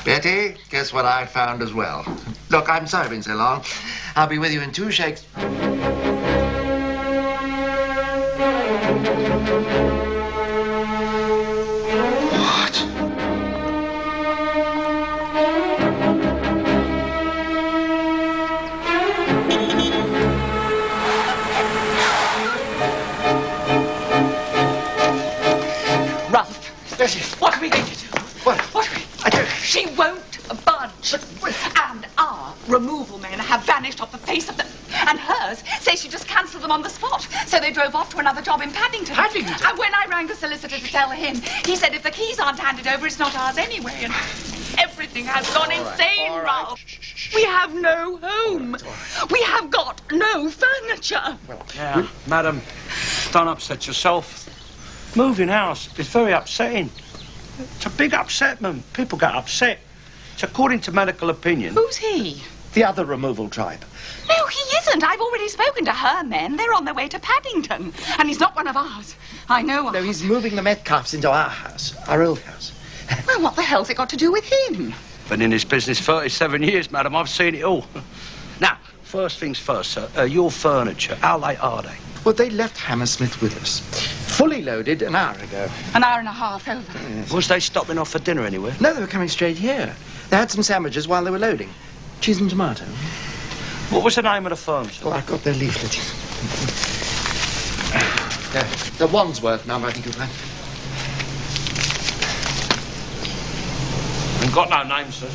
[SPEAKER 22] Betty, guess what I found as well? Look, I'm sorry it's been so long. I'll be with you in 2 shakes. What?
[SPEAKER 3] Ralph, what are we going to do? What are we... She won't budge. And our removal men have vanished off the face of the... And hers says she just cancelled them on the spot. So they drove off to another job in Paddington. And when I rang the solicitor to tell him, he said if the keys aren't handed over, it's not ours anyway. And everything has gone insane, Ralph. We have no home. We have got no furniture.
[SPEAKER 5] Yeah, madam, don't upset yourself. Moving house is very upsetting. It's a big upsetment. People get upset. It's according to medical opinion.
[SPEAKER 3] Who's he?
[SPEAKER 5] The other removal tribe.
[SPEAKER 3] No, he isn't. I've already spoken to her men. They're on their way to Paddington. And he's not one of ours. I know.
[SPEAKER 11] No, he's moving the Metcalfs into our house, our old house.
[SPEAKER 3] Well, what the hell's it got to do with him?
[SPEAKER 5] Been in this business 37 years, madam. I've seen it all. Now, first things first, sir. Your furniture, how late are they?
[SPEAKER 11] Well, they left Hammersmith with us. Fully loaded an hour ago.
[SPEAKER 3] An hour and a half over.
[SPEAKER 11] Yes.
[SPEAKER 5] Was they stopping off for dinner anywhere?
[SPEAKER 11] No, they were coming straight here. They had some sandwiches while they were loading. Cheese and tomato.
[SPEAKER 5] What was the name of the firm, sir?
[SPEAKER 11] Oh, I've got their leaflet. The Wandsworth number, I think you'll find.
[SPEAKER 5] I've got no name, sir.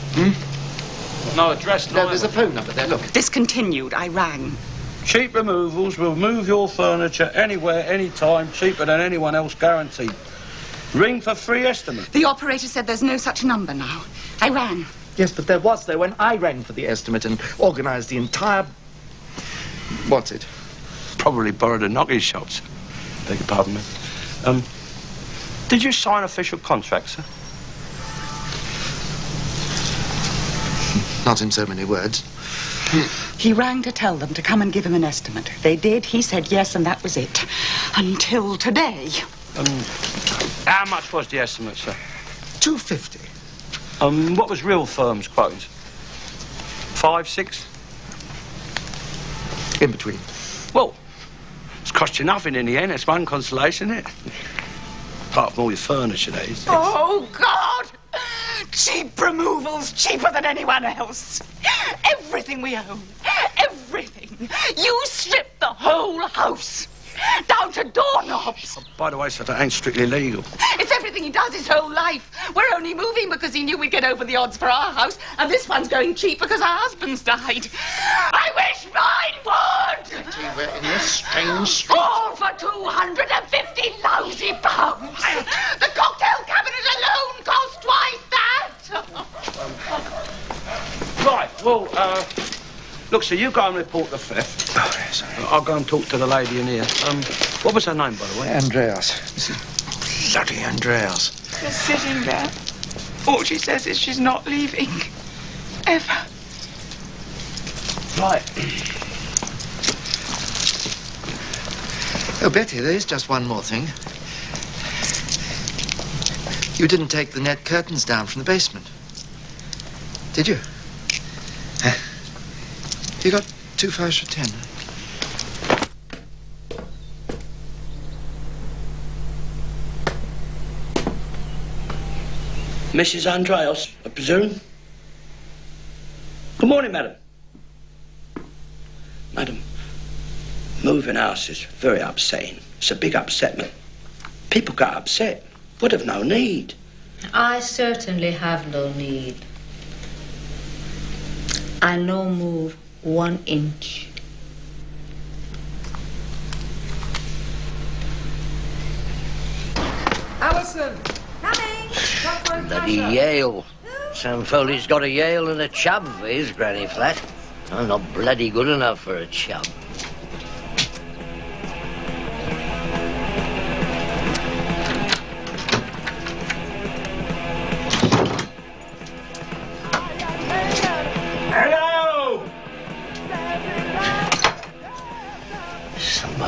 [SPEAKER 5] No address,
[SPEAKER 11] No, there's a phone number there, look.
[SPEAKER 3] Discontinued. I rang.
[SPEAKER 5] Cheap removals will move your furniture anywhere, anytime, cheaper than anyone else, guaranteed. Ring for free estimate.
[SPEAKER 3] The operator said there's no such number now. I rang.
[SPEAKER 11] Yes, but there was, though, when I rang for the estimate and organised the entire... What's it?
[SPEAKER 5] Probably borrowed a knocking shots. Beg your pardon me. Did you sign official contracts, sir?
[SPEAKER 11] Not in so many words.
[SPEAKER 3] He rang to tell them to come and give him an estimate. They did. He said yes, and that was it. Until today.
[SPEAKER 5] How much was the estimate, sir?
[SPEAKER 11] $250.
[SPEAKER 5] What was real firm's quotes? 5, 6?
[SPEAKER 11] In between.
[SPEAKER 5] Well, it's cost you nothing in the end. It's one consolation, isn't it? Apart from all your furniture, that is.
[SPEAKER 3] Oh, God! Cheap removals, cheaper than anyone else. Everything we own. Everything. You stripped the whole house. Down to doorknobs.
[SPEAKER 5] By the way, sir, that ain't strictly legal.
[SPEAKER 3] It's everything he does his whole life. We're only moving because he knew we'd get over the odds for our house, and this one's going cheap because our husband's died. I wish mine would!
[SPEAKER 11] Betty, we're in a strange street.
[SPEAKER 3] All for 250 lousy pounds. The cocktail cabinet alone cost twice that.
[SPEAKER 5] Right, well, look, sir, you go and report the theft.
[SPEAKER 11] Oh, sorry.
[SPEAKER 5] I'll go and talk to the lady in here. What was her name, by the way?
[SPEAKER 11] Andreas. Mrs. Bloody Andreas.
[SPEAKER 3] Just sitting there. All she says is she's not leaving. Ever.
[SPEAKER 5] Right.
[SPEAKER 11] Oh, Betty, there is just one more thing. You didn't take the net curtains down from the basement, did you? You got 2 5s for 10.
[SPEAKER 5] Mrs. Andreas, I presume? Good morning, madam. Madam, moving house is very upsetting. It's a big upsetment. People get upset. Would have no need.
[SPEAKER 1] I certainly have no need. I no move 1 inch.
[SPEAKER 2] Alison! Coming!
[SPEAKER 17] Bloody Yale. Sam Foley's got a Yale and a chub for his granny flat. I'm not bloody good enough for a chub.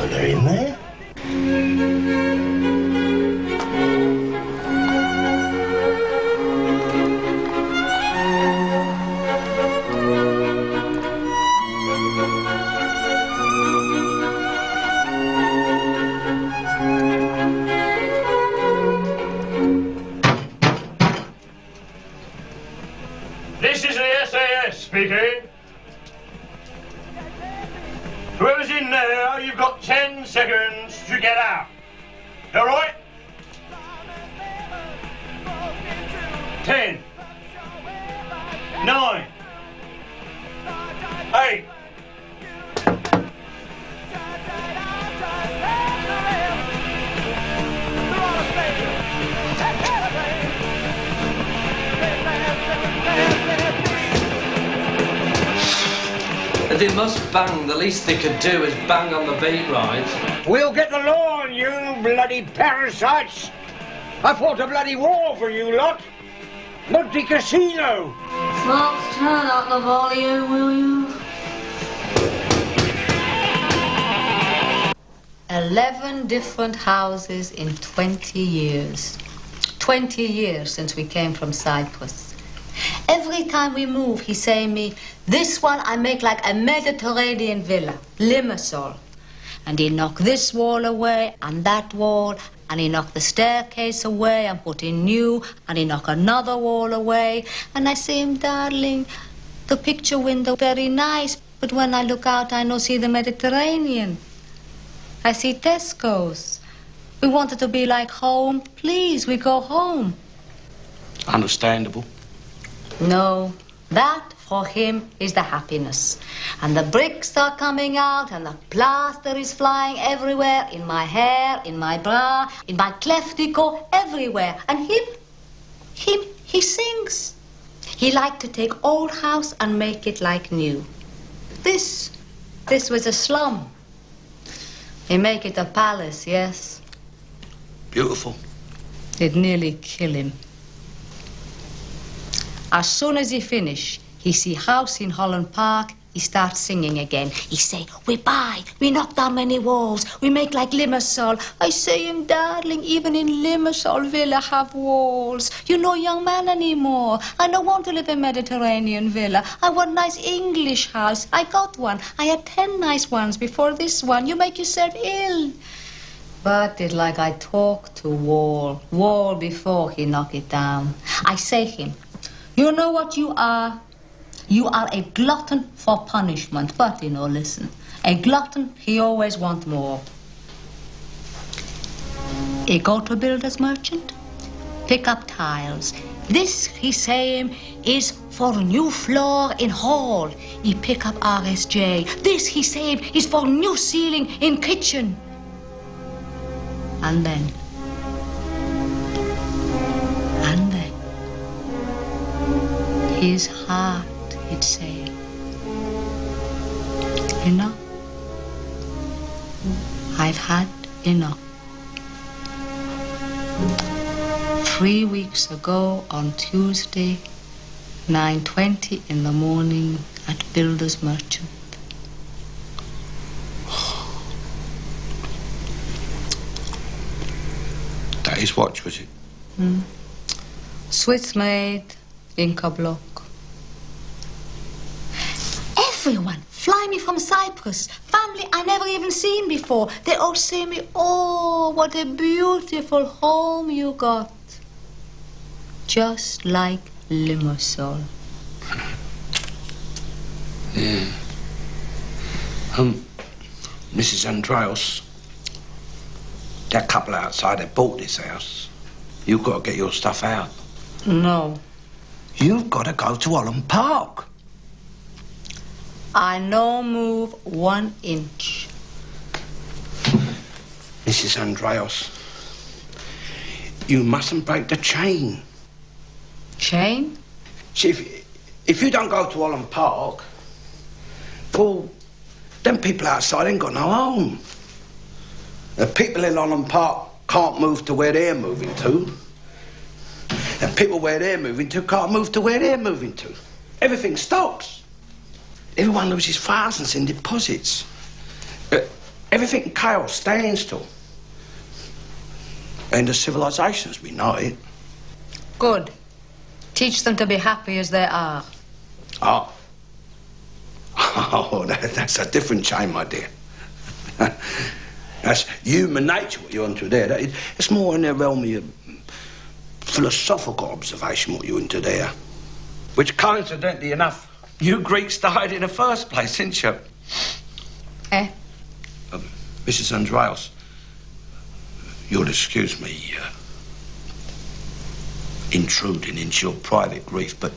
[SPEAKER 8] They're in there.
[SPEAKER 5] This is the SAS speaking. Whoever's in there, you've got 10 seconds to get out. All right? 10, 9, 8.
[SPEAKER 15] They must bang. The least they could do is bang on the beat, right?
[SPEAKER 8] We'll get the law on you, bloody parasites. I fought a bloody war for you lot. Monte Casino.
[SPEAKER 7] Folks, turn up the volume, will you? 11 different houses in 20 years. 20 years since we came from Cyprus. Every time we move, he say me, this one I make like a Mediterranean villa, Limassol. And he knock this wall away and that wall, and he knock the staircase away and put in new, and he knock another wall away. And I say him, darling, the picture window very nice, but when I look out, I no see the Mediterranean. I see Tesco's. We wanted to be like home. Please, we go home.
[SPEAKER 6] Understandable.
[SPEAKER 7] No, that for him is the happiness. And the bricks are coming out and the plaster is flying everywhere, in my hair, in my bra, in my cleft de corps, everywhere. And he sings. He liked to take old house and make it like new. This was a slum. He make it a palace, yes.
[SPEAKER 6] Beautiful.
[SPEAKER 7] It nearly kill him. As soon as he finish, he see house in Holland Park, he start singing again. He say, we buy, we knock down many walls, we make like Limassol. I say him, darling, even in Limassol villa have walls. You no young man anymore. I don't want to live in Mediterranean villa. I want nice English house. I got one. I had 10 nice ones before this one. You make yourself ill. But it's like I talk to wall before he knock it down. I say him, you know what you are? You are a glutton for punishment. But, listen, a glutton, he always want more. He go to builder's merchant, pick up tiles. This, he say him, is for new floor in hall. He pick up RSJ. This, he say him, is for new ceiling in kitchen. And then, his heart, he'd say, enough. I've had enough. 3 weeks ago on Tuesday, 9:20 in the morning at Builder's Merchant.
[SPEAKER 6] That his watch, was it?
[SPEAKER 7] Swiss made, Inca block. Everyone fly me from Cyprus. Family I never even seen before. They all say me, oh, what a beautiful home you got. Just like Limassol.
[SPEAKER 6] Yeah. Mrs. Andreas, that couple outside, they bought this house. You've got to get your stuff out.
[SPEAKER 7] No.
[SPEAKER 6] You've got to go to Holland Park.
[SPEAKER 7] I no move 1 inch.
[SPEAKER 6] Mrs. Andreas, you mustn't break the chain.
[SPEAKER 7] Chain?
[SPEAKER 6] See, if you don't go to Holland Park, well, them people outside ain't got no home. The people in Holland Park can't move to where they're moving to. And people where they're moving to can't move to where they're moving to. Everything stops. Everyone loses thousands in deposits.
[SPEAKER 8] Everything in chaos, standstill. End of civilization as we know it.
[SPEAKER 7] Good. Teach them to be happy as they are.
[SPEAKER 8] Oh. Oh, that's a different chain, my dear. That's human nature, what you're onto there. It's more in the realm of your philosophical observation, what you're into there. Which, coincidentally enough, you Greeks started in the first place, didn't you?
[SPEAKER 7] Eh?
[SPEAKER 8] Mrs. Andreas, you'll excuse me intruding into your private grief, but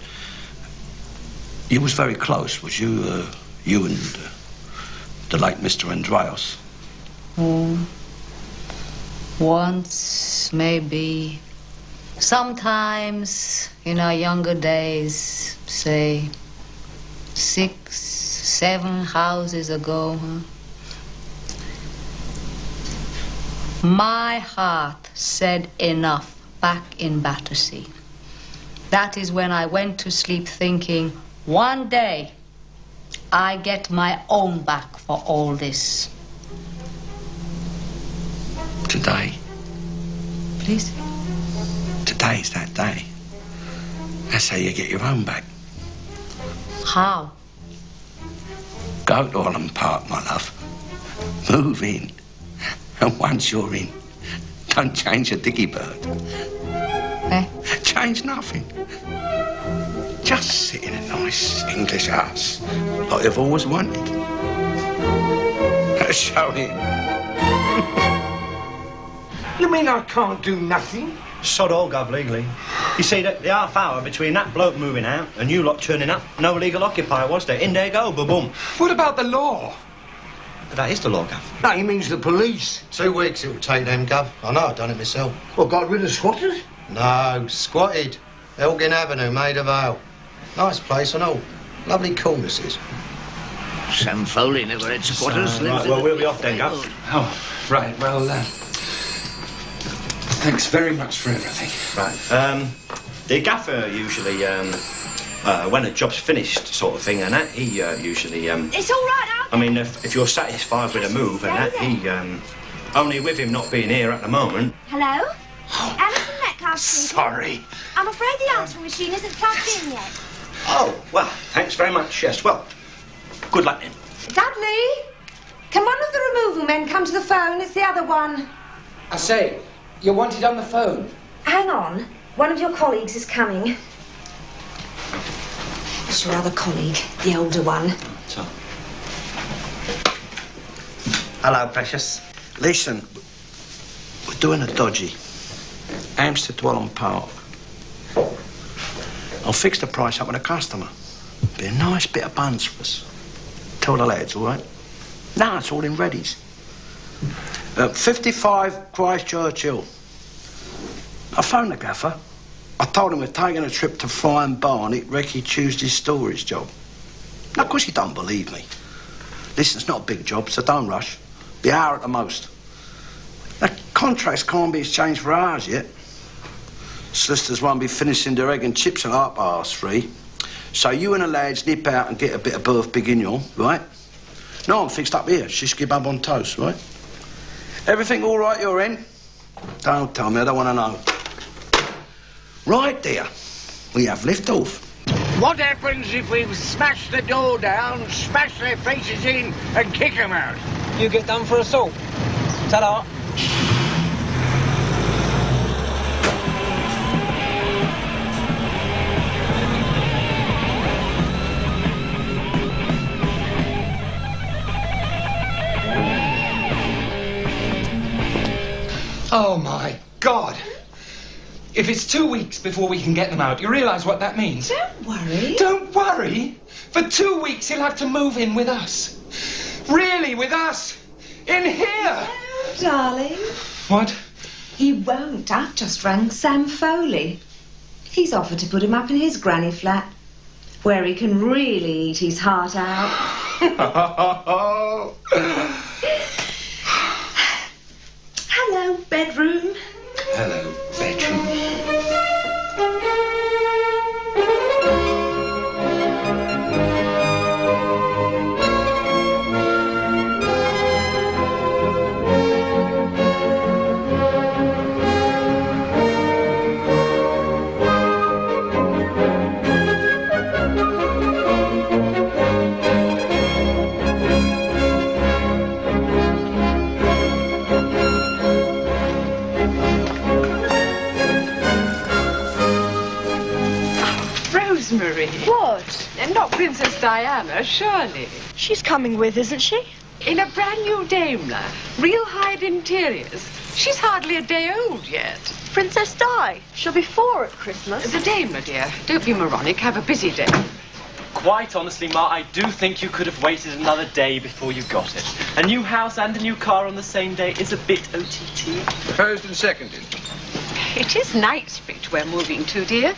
[SPEAKER 8] you was very close, was you? You and the late Mr. Andreas.
[SPEAKER 7] Once, maybe. Sometimes, in our younger days, say 6, 7 houses ago. My heart said enough back in Battersea. That is when I went to sleep thinking, one day I get my own back for all this.
[SPEAKER 8] Today?
[SPEAKER 7] Please?
[SPEAKER 8] Today's that day. That's how you get your own back.
[SPEAKER 7] How?
[SPEAKER 8] Go to Holland Park, my love. Move in. And once you're in, don't change a dicky bird.
[SPEAKER 7] Eh?
[SPEAKER 8] Change nothing. Just sit in a nice English house, like you've always wanted. Show him.
[SPEAKER 5] You mean I can't do nothing? Sod all, Gov, legally. You see, the half hour between that bloke moving out and you lot turning up, no legal occupier, was there? In there go, ba-boom.
[SPEAKER 21] What about the law?
[SPEAKER 5] That is the law, Gov.
[SPEAKER 22] No, he means the police. 2 weeks it will take them, Gov. I know, I've done it myself.
[SPEAKER 8] What, got rid of squatters?
[SPEAKER 22] No, squatted. Elgin Avenue, Maida Vale. Nice place and all. Lovely coolnesses.
[SPEAKER 17] Sam Foley never had squatters.
[SPEAKER 5] Right, well, we'll be off then, Gov.
[SPEAKER 21] Oh, right, well, thanks very much for everything.
[SPEAKER 5] Right. The gaffer usually, when a job's finished sort of thing and that, he usually,
[SPEAKER 16] It's all right,
[SPEAKER 5] I mean, if you're satisfied with the move and that, he, only with him not being here at the moment.
[SPEAKER 19] Hello? Alison Metcalf speaking.
[SPEAKER 5] Sorry.
[SPEAKER 19] I'm afraid the answering machine isn't plugged in yet.
[SPEAKER 5] Oh, well, thanks very much, yes. Well, good luck then.
[SPEAKER 16] Dudley, can one of the removal men come to the phone? It's the other one.
[SPEAKER 21] I say, you're wanted on the phone.
[SPEAKER 16] Hang on. One of your colleagues is coming. It's your other colleague, the older one.
[SPEAKER 5] So.
[SPEAKER 8] Hello, precious. Listen, we're doing a dodgy. Hampstead to Holland Park. I'll fix the price up with a customer. Be a nice bit of buns for us. Tell the lads, all right? No, it's all in readies. 55 Christchurch Hill. I phoned the gaffer. I told him we're taking a trip to Fry and Barney, Recce Tuesday's storage job. Now, of course, he don't believe me. Listen, it's not a big job, so don't rush. Be an hour at the most. The contracts can't be exchanged for hours yet. Solicitors won't be finishing their egg and chips at 3:30. So you and the lads nip out and get a bit of beurre bourguignon, right? No, I'm fixed up here. Shish kebab on toast, right? Everything all right your end? Don't tell me, I don't want to know. Right, dear. We have liftoff.
[SPEAKER 10] What happens if we smash the door down, smash their faces in, and kick them out?
[SPEAKER 9] You get done for assault. Ta-da.
[SPEAKER 21] Oh, my God. If it's 2 weeks before we can get them out, you realise what that means?
[SPEAKER 16] Don't worry.
[SPEAKER 21] Don't worry? For 2 weeks, he'll have to move in with us. Really, with us? In here?
[SPEAKER 16] No, darling.
[SPEAKER 21] What?
[SPEAKER 16] He won't. I've just rang Sam Foley. He's offered to put him up in his granny flat, where he can really eat his heart out. Hello, bedroom.
[SPEAKER 21] Hello, bedroom.
[SPEAKER 3] Princess Diana, surely.
[SPEAKER 13] She's coming with, isn't she?
[SPEAKER 3] In a brand new Daimler, real hide interiors. She's hardly a day old yet.
[SPEAKER 13] Princess Di. She'll be 4 at Christmas.
[SPEAKER 3] The Daimler, dear. Don't be moronic. Have a busy day.
[SPEAKER 20] Quite honestly, Ma, I do think you could have waited another day before you got it. A new house and a new car on the same day is a bit OTT.
[SPEAKER 21] Proposed and seconded.
[SPEAKER 3] It is Knightsbridge we're moving to, dear.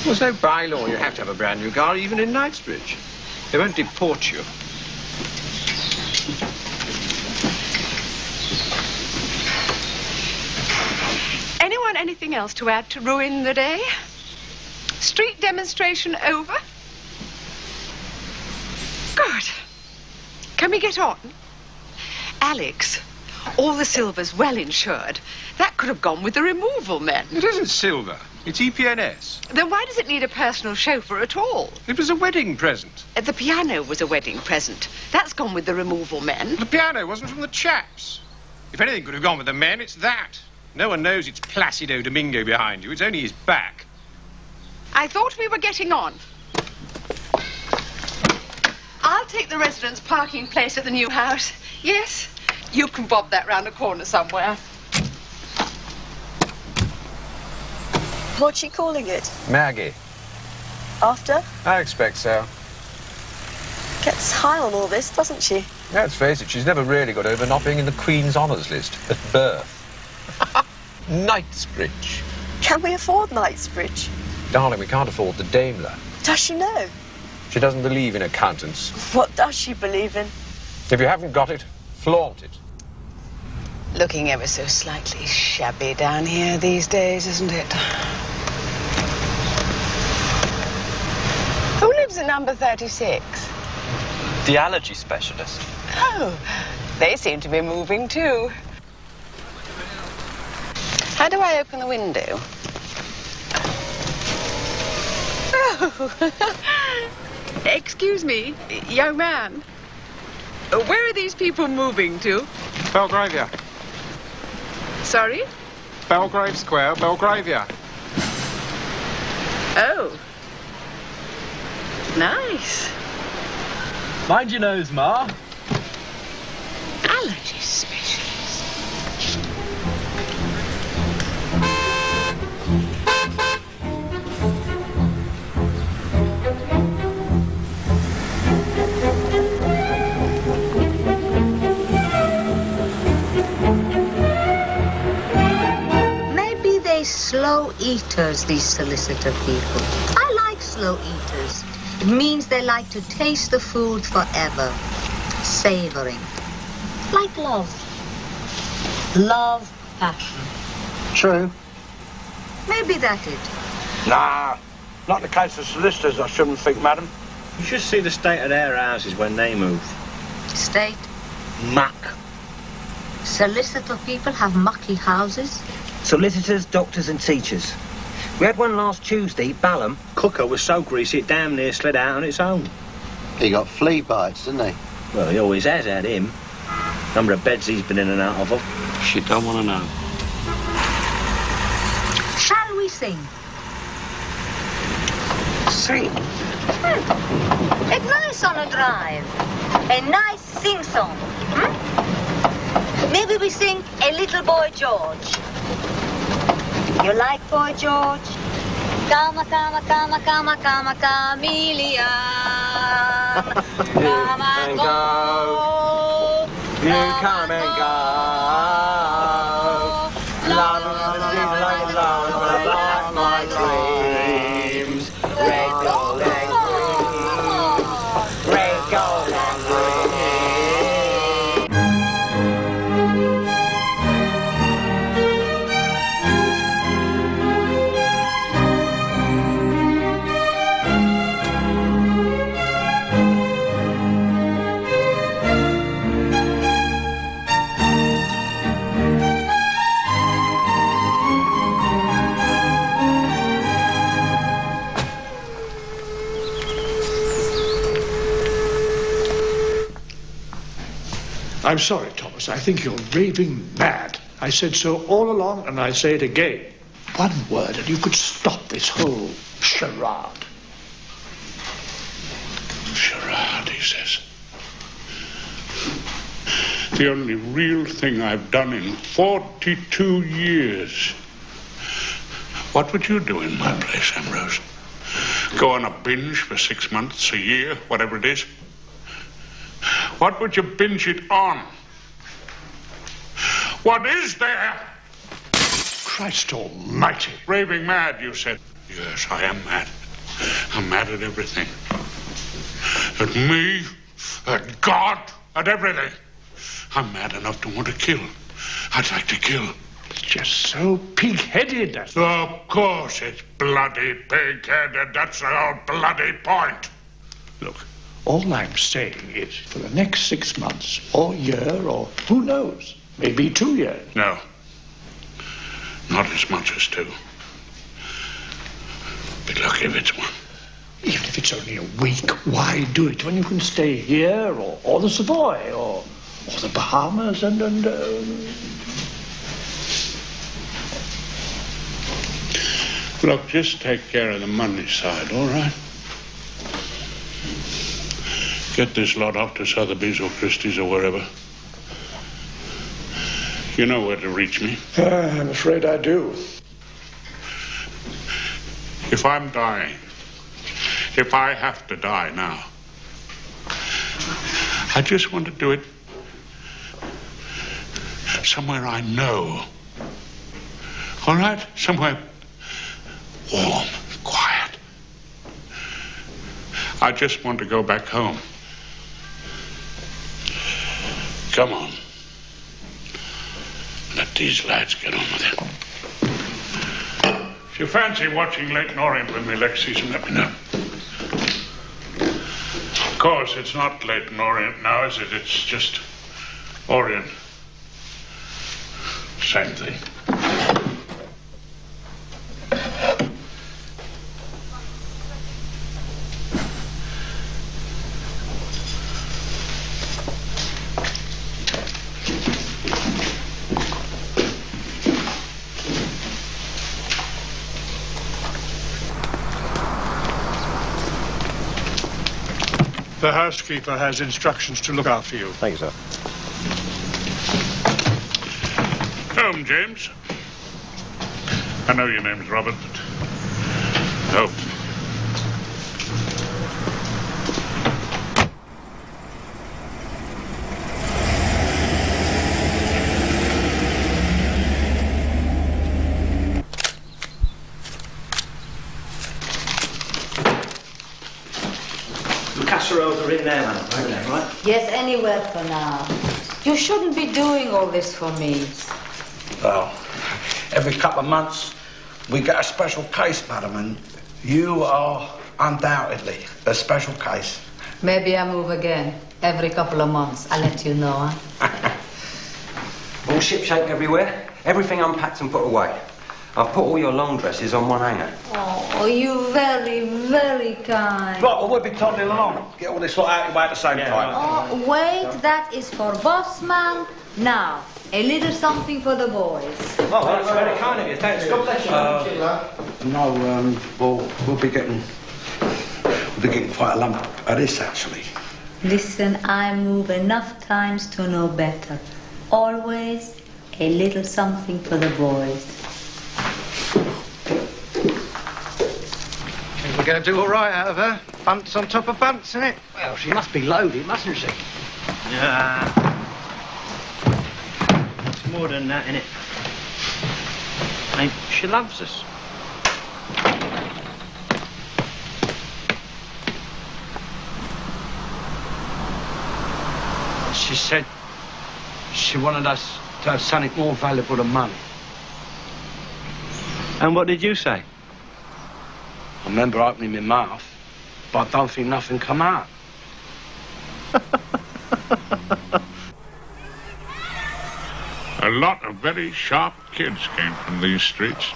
[SPEAKER 21] There's no bylaw. You have to have a brand new car, even in Knightsbridge. They won't deport you.
[SPEAKER 3] Anyone anything else to add to ruin the day? Street demonstration over? Good. Can we get on? Alex, all the silver's well insured. That could have gone with the removal men.
[SPEAKER 21] It isn't silver. It's EPNS.
[SPEAKER 3] Then why does it need a personal chauffeur at all?
[SPEAKER 21] It was a wedding present.
[SPEAKER 3] The piano was a wedding present. That's gone with the removal men.
[SPEAKER 21] The piano wasn't from the chaps. If anything could have gone with the men, it's that. No one knows it's Placido Domingo behind you. It's only his back.
[SPEAKER 3] I thought we were getting on. I'll take the residence parking place at the new house. Yes, you can bob that round the corner somewhere.
[SPEAKER 13] What's she calling it?
[SPEAKER 21] Maggie.
[SPEAKER 13] After?
[SPEAKER 21] I expect so.
[SPEAKER 13] Gets high on all this, doesn't she?
[SPEAKER 21] Let's face it, she's never really got over not being in the Queen's Honours List at birth. Knightsbridge.
[SPEAKER 13] Can we afford Knightsbridge?
[SPEAKER 21] Darling, we can't afford the Daimler.
[SPEAKER 13] Does she know?
[SPEAKER 21] She doesn't believe in accountants.
[SPEAKER 13] What does she believe in?
[SPEAKER 21] If you haven't got it, flaunt it.
[SPEAKER 3] Looking ever so slightly shabby down here these days, isn't it? Who lives at number 36?
[SPEAKER 20] The allergy specialist.
[SPEAKER 3] Oh, they seem to be moving too. How do I open the window? Oh, excuse me, young man. Where are these people moving to?
[SPEAKER 21] Belgravia.
[SPEAKER 3] Sorry?
[SPEAKER 21] Belgrave Square, Belgravia.
[SPEAKER 3] Oh. Nice.
[SPEAKER 12] Mind your nose, Ma.
[SPEAKER 3] Allergy specialist.
[SPEAKER 7] Maybe they slow eaters, these solicitor people. I like slow eaters. It means they like to taste the food forever, savoring. Like love. Love, passion.
[SPEAKER 5] True.
[SPEAKER 7] Maybe that's it.
[SPEAKER 5] Nah, not the case of solicitors, I shouldn't think, madam. You should see the state of their houses when they move.
[SPEAKER 7] State.
[SPEAKER 5] Muck.
[SPEAKER 7] Solicitor people have mucky houses.
[SPEAKER 12] Solicitors, doctors and teachers. We had one last Tuesday, Balham.
[SPEAKER 5] Cooker was so greasy it damn near slid out on its own.
[SPEAKER 22] He got flea bites, didn't he?
[SPEAKER 5] Well, he always has had him. Number of beds he's been in and out of.
[SPEAKER 6] She don't want to know.
[SPEAKER 7] Shall we sing?
[SPEAKER 5] Sing?
[SPEAKER 7] It's nice on a drive. A nice sing-song. Maybe we sing A Little Boy George. You like Boy George? Come, come, come, come, come, chameleon. Come and go.
[SPEAKER 21] You come and go. Love, love, love, love, my dreams. Red gold and green. Red gold and green.
[SPEAKER 8] I'm sorry, Thomas. I think you're raving mad. I said so all along, and I say it again. One word, and you could stop this whole charade.
[SPEAKER 4] he says. The only real thing I've done in 42 years. What would you do in my place, Ambrose? Go on a binge for 6 months, a year, whatever it is? What would you binge it on? What is there?
[SPEAKER 8] Christ almighty.
[SPEAKER 4] Raving mad, you said. Yes, I am mad. I'm mad at everything. At me, at God, at everything. I'm mad enough to want to kill. I'd like to kill.
[SPEAKER 8] Just so pig-headed.
[SPEAKER 4] Of course it's bloody pig-headed. That's the whole bloody point.
[SPEAKER 8] Look, all I'm saying is for the next 6 months, or year, or who knows, maybe 2 years.
[SPEAKER 4] No. Not as much as 2. But look, if it's 1.
[SPEAKER 8] Even if it's only a week, why do it when you can stay here, or the Savoy, or the Bahamas, and
[SPEAKER 4] Look, just take care of the money side, all right? Get this lot off to Sotheby's or Christie's or wherever. You know where to reach me.
[SPEAKER 8] I'm afraid I do.
[SPEAKER 4] If I'm dying, if I have to die now, I just want to do it somewhere I know. All right? Somewhere warm, quiet. I just want to go back home. Come on. Let these lads get on with it. If you fancy watching Leighton Orient with me next season, let me know. Of course, it's not Leighton Orient now, is it? It's just Orient. Same thing.
[SPEAKER 8] The housekeeper has instructions to look after you.
[SPEAKER 12] Thank you, sir.
[SPEAKER 4] Home, James. I know your name's Robert, but home.
[SPEAKER 5] The casseroles are in there, man. Right?
[SPEAKER 7] Yes, anywhere for now. You shouldn't be doing all this for me.
[SPEAKER 6] Well, every couple of months we get a special case, madam, and you are undoubtedly a special case.
[SPEAKER 7] Maybe I move again. Every couple of months. I'll let you know, huh?
[SPEAKER 12] All shipshape everywhere. Everything unpacked and put away. I've put all your long dresses on one hanger.
[SPEAKER 7] Oh, you very, very kind.
[SPEAKER 6] Right, well, we'll be toddling along. Get all this lot out of your way at the same time.
[SPEAKER 7] Oh, wait, that is for boss man. Now, a little something for the boys.
[SPEAKER 12] Oh, that's very kind of you. Thanks. God bless you.
[SPEAKER 6] No, we'll be getting quite a lump of this, actually.
[SPEAKER 7] Listen, I move enough times to know better. Always a little something for the boys.
[SPEAKER 22] Think we're going to do all right out of her? Bunts on top of bunts, isn't it?
[SPEAKER 5] Well, she must be loaded, mustn't she?
[SPEAKER 22] Yeah.
[SPEAKER 5] It's more than that, innit? I mean, she loves us.
[SPEAKER 6] She said she wanted us to have something more valuable than money.
[SPEAKER 5] And what did you say?
[SPEAKER 6] I remember opening my mouth, but I don't think nothing come out.
[SPEAKER 4] A lot of very sharp kids came from these streets.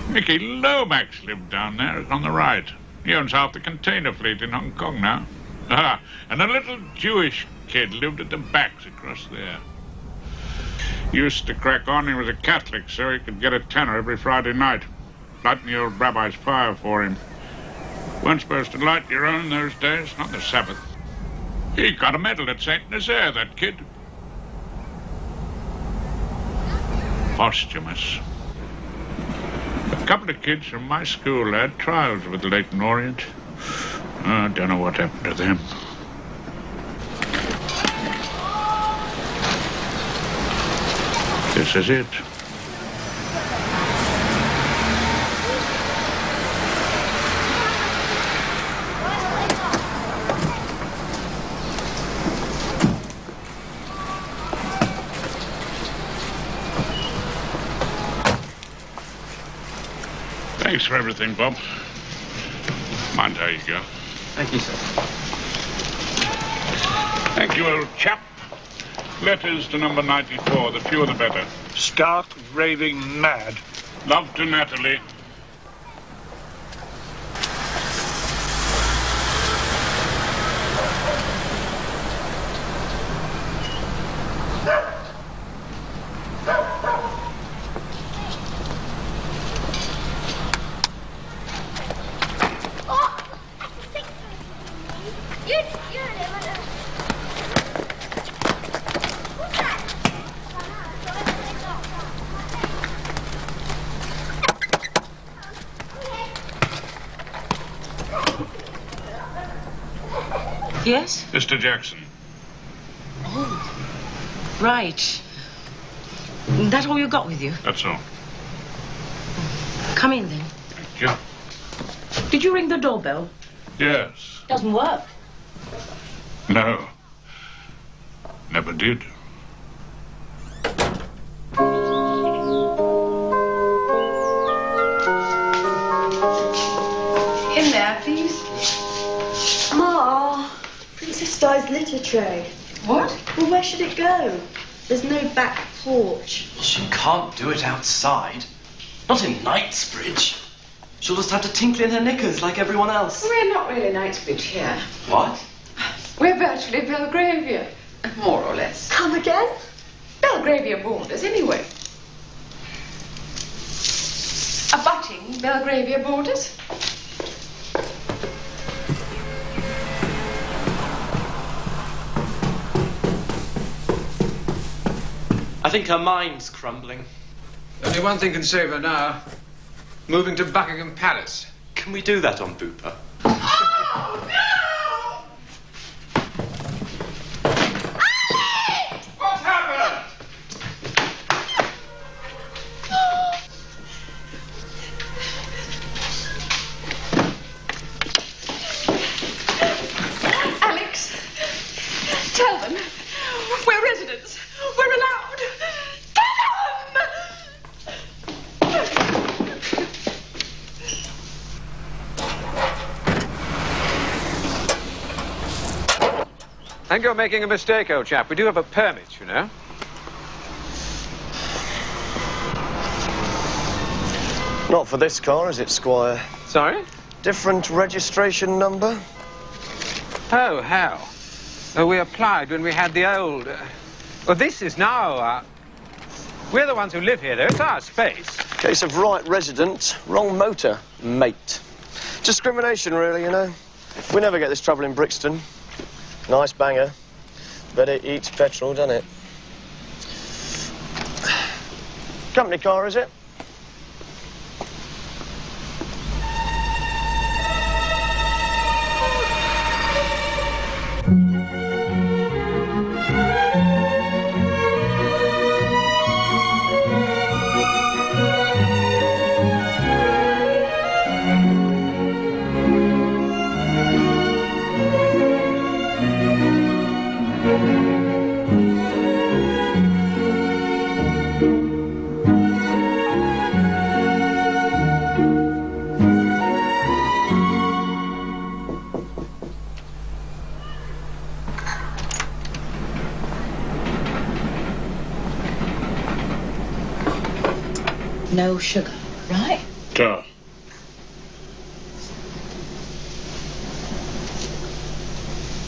[SPEAKER 4] Mickey Lomax lived down there on the right. He owns half the container fleet in Hong Kong now. Ah, and a little Jewish kid lived at the backs across there. Used to crack on. He was a Catholic, so he could get a tenner every Friday night. Lighten the old rabbi's fire for him. Weren't supposed to light your own those days, not the Sabbath. He got a medal at St. Nazaire, that kid. Posthumous. A couple of kids from my school had trials with the Leighton Orient. I don't know what happened to them. This is it. Thanks for everything, Bob. Mind how you go.
[SPEAKER 12] Thank you, sir.
[SPEAKER 4] Thank you, old chap. Letters to number 94, the fewer the better.
[SPEAKER 14] Stark raving mad.
[SPEAKER 4] Love to Natalie.
[SPEAKER 1] Yes?
[SPEAKER 4] Mr. Jackson.
[SPEAKER 1] Oh, right. That all you got with you?
[SPEAKER 4] That's all.
[SPEAKER 1] Come in, then.
[SPEAKER 4] Thank you.
[SPEAKER 1] Did you ring the doorbell?
[SPEAKER 4] Yes.
[SPEAKER 1] Doesn't work.
[SPEAKER 4] No. Never did.
[SPEAKER 3] In there, please.
[SPEAKER 13] Ma, Princess Di's litter tray.
[SPEAKER 3] What?
[SPEAKER 13] Well, where should it go? There's no back porch.
[SPEAKER 20] Well, she can't do it outside. Not in Knightsbridge. She'll just have to tinkle in her knickers like everyone else.
[SPEAKER 3] We're not really Knightsbridge here.
[SPEAKER 20] What?
[SPEAKER 3] We're virtually Belgravia, more or less.
[SPEAKER 13] Come again?
[SPEAKER 3] Belgravia borders, anyway. Abutting Belgravia borders.
[SPEAKER 20] I think her mind's crumbling.
[SPEAKER 12] Only one thing can save her now. Moving to Buckingham Palace.
[SPEAKER 20] Can we do that on Booper?
[SPEAKER 3] Oh, no!
[SPEAKER 12] What happened?
[SPEAKER 3] Alex, tell them we're residents. We're allowed. Tell them!
[SPEAKER 12] I think you're making a mistake, old chap. We do have a permit, you know.
[SPEAKER 18] Not for this car, is it, Squire?
[SPEAKER 12] Sorry?
[SPEAKER 18] Different registration number?
[SPEAKER 12] Oh, how? We applied when we had the old... Well, this is now, We're the ones who live here, though. It's our space.
[SPEAKER 18] Case of right resident, wrong motor, mate. Discrimination, really, you know. We never get this trouble in Brixton. Nice banger. Bet it eats petrol, doesn't it? Company car, is it?
[SPEAKER 1] No sugar, right?
[SPEAKER 4] Duh.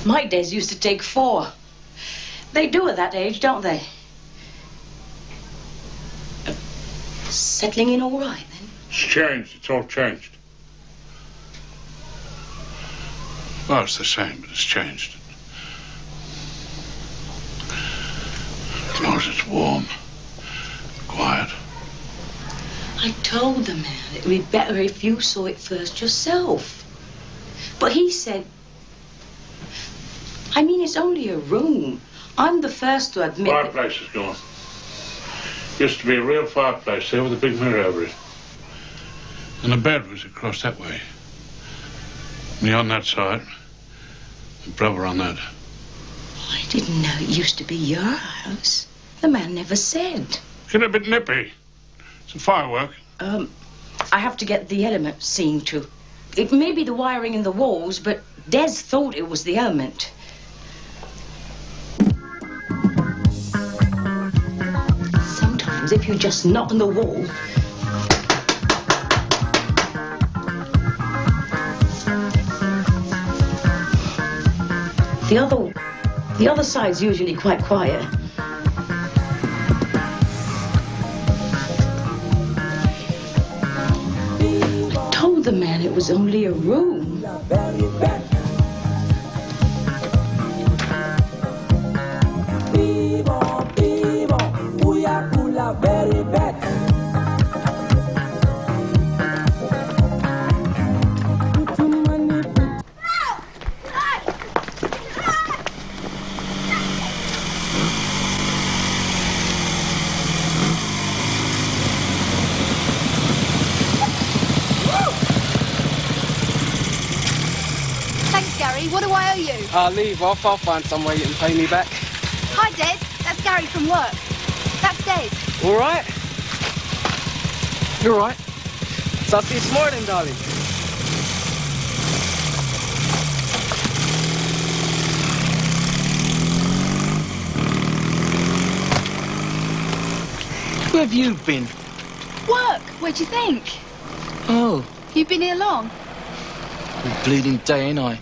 [SPEAKER 1] My days used to take 4. They do at that age, don't they? Settling in all right, then?
[SPEAKER 4] It's changed. It's all changed. Well, it's the same, but it's changed. As long as it's warm, quiet.
[SPEAKER 1] I told the man it would be better if you saw it first yourself. But he said, I mean, it's only a room. I'm the first to admit
[SPEAKER 4] Fireplace is gone. Used to be a real fireplace there with a big mirror over it. And the bed was across that way. Me on that side, and brother on that.
[SPEAKER 1] I didn't know it used to be your house. The man never said.
[SPEAKER 4] Get a bit nippy. It's a firework.
[SPEAKER 1] I have to get the element seen to. It may be the wiring in the walls, but Des thought it was the element. Sometimes if you just knock on the wall, the other side's usually quite quiet. I told the man it was only a room.
[SPEAKER 2] What do I owe you?
[SPEAKER 9] Leave off. I'll find some way you can pay me back.
[SPEAKER 2] Hi, Des. That's Gary from work. That's Des.
[SPEAKER 9] All right? You're right. So I'll see you tomorrow then, darling. Where have you been?
[SPEAKER 2] Work. Where'd you think?
[SPEAKER 9] Oh.
[SPEAKER 2] You've been here long?
[SPEAKER 9] All bleeding day, ain't I?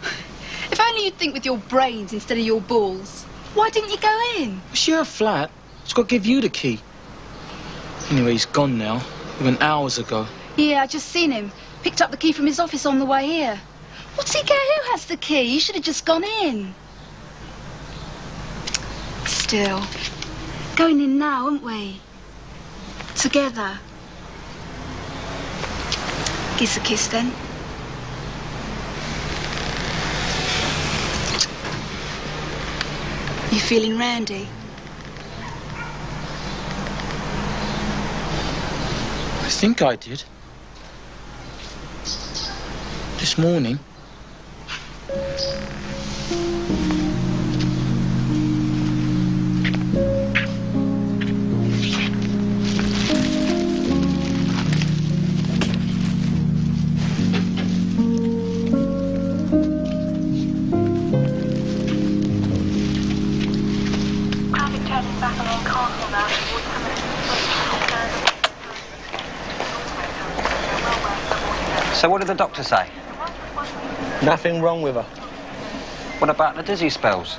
[SPEAKER 2] If only you'd think with your brains instead of your balls. Why didn't you go in?
[SPEAKER 9] It's your flat. It's got to give you the key. Anyway, he's gone now. He went hours ago.
[SPEAKER 2] Yeah, I just seen him. Picked up the key from his office on the way here. What's he care who has the key? You should have just gone in. Still. Going in now, aren't we? Together. Give us a kiss then. You feeling randy?
[SPEAKER 9] I think I did. This morning.
[SPEAKER 11] So what did the doctor say?
[SPEAKER 5] Nothing wrong with her.
[SPEAKER 11] What about the dizzy spells?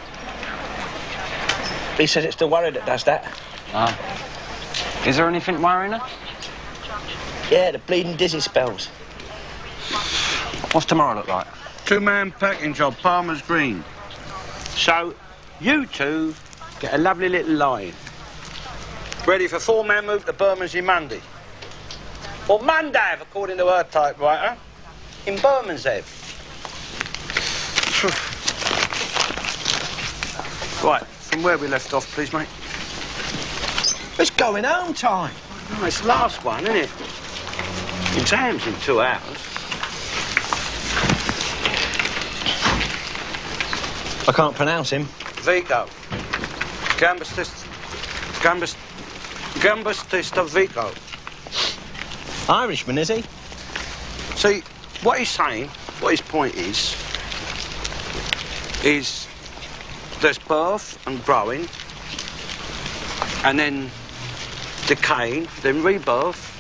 [SPEAKER 5] He says it's the worry that does that.
[SPEAKER 11] Ah. Is there anything worrying her?
[SPEAKER 5] Yeah, the bleeding dizzy spells.
[SPEAKER 11] What's tomorrow look like?
[SPEAKER 6] Two-man packing job, Palmer's Green. So, you two get a lovely little line. Ready for four-man move to Bermondsey Monday. Or Monday, according to her typewriter, in Bermondsey. Right, from where we left off, please, mate.
[SPEAKER 5] It's going home time.
[SPEAKER 6] Oh, it's the last one, isn't it? Exams in 2 hours.
[SPEAKER 5] I can't pronounce him.
[SPEAKER 6] Vico. Gambustista Vico.
[SPEAKER 5] Irishman, is he?
[SPEAKER 6] See, what he's saying, what his point is there's birth and growing, and then decaying, then rebirth,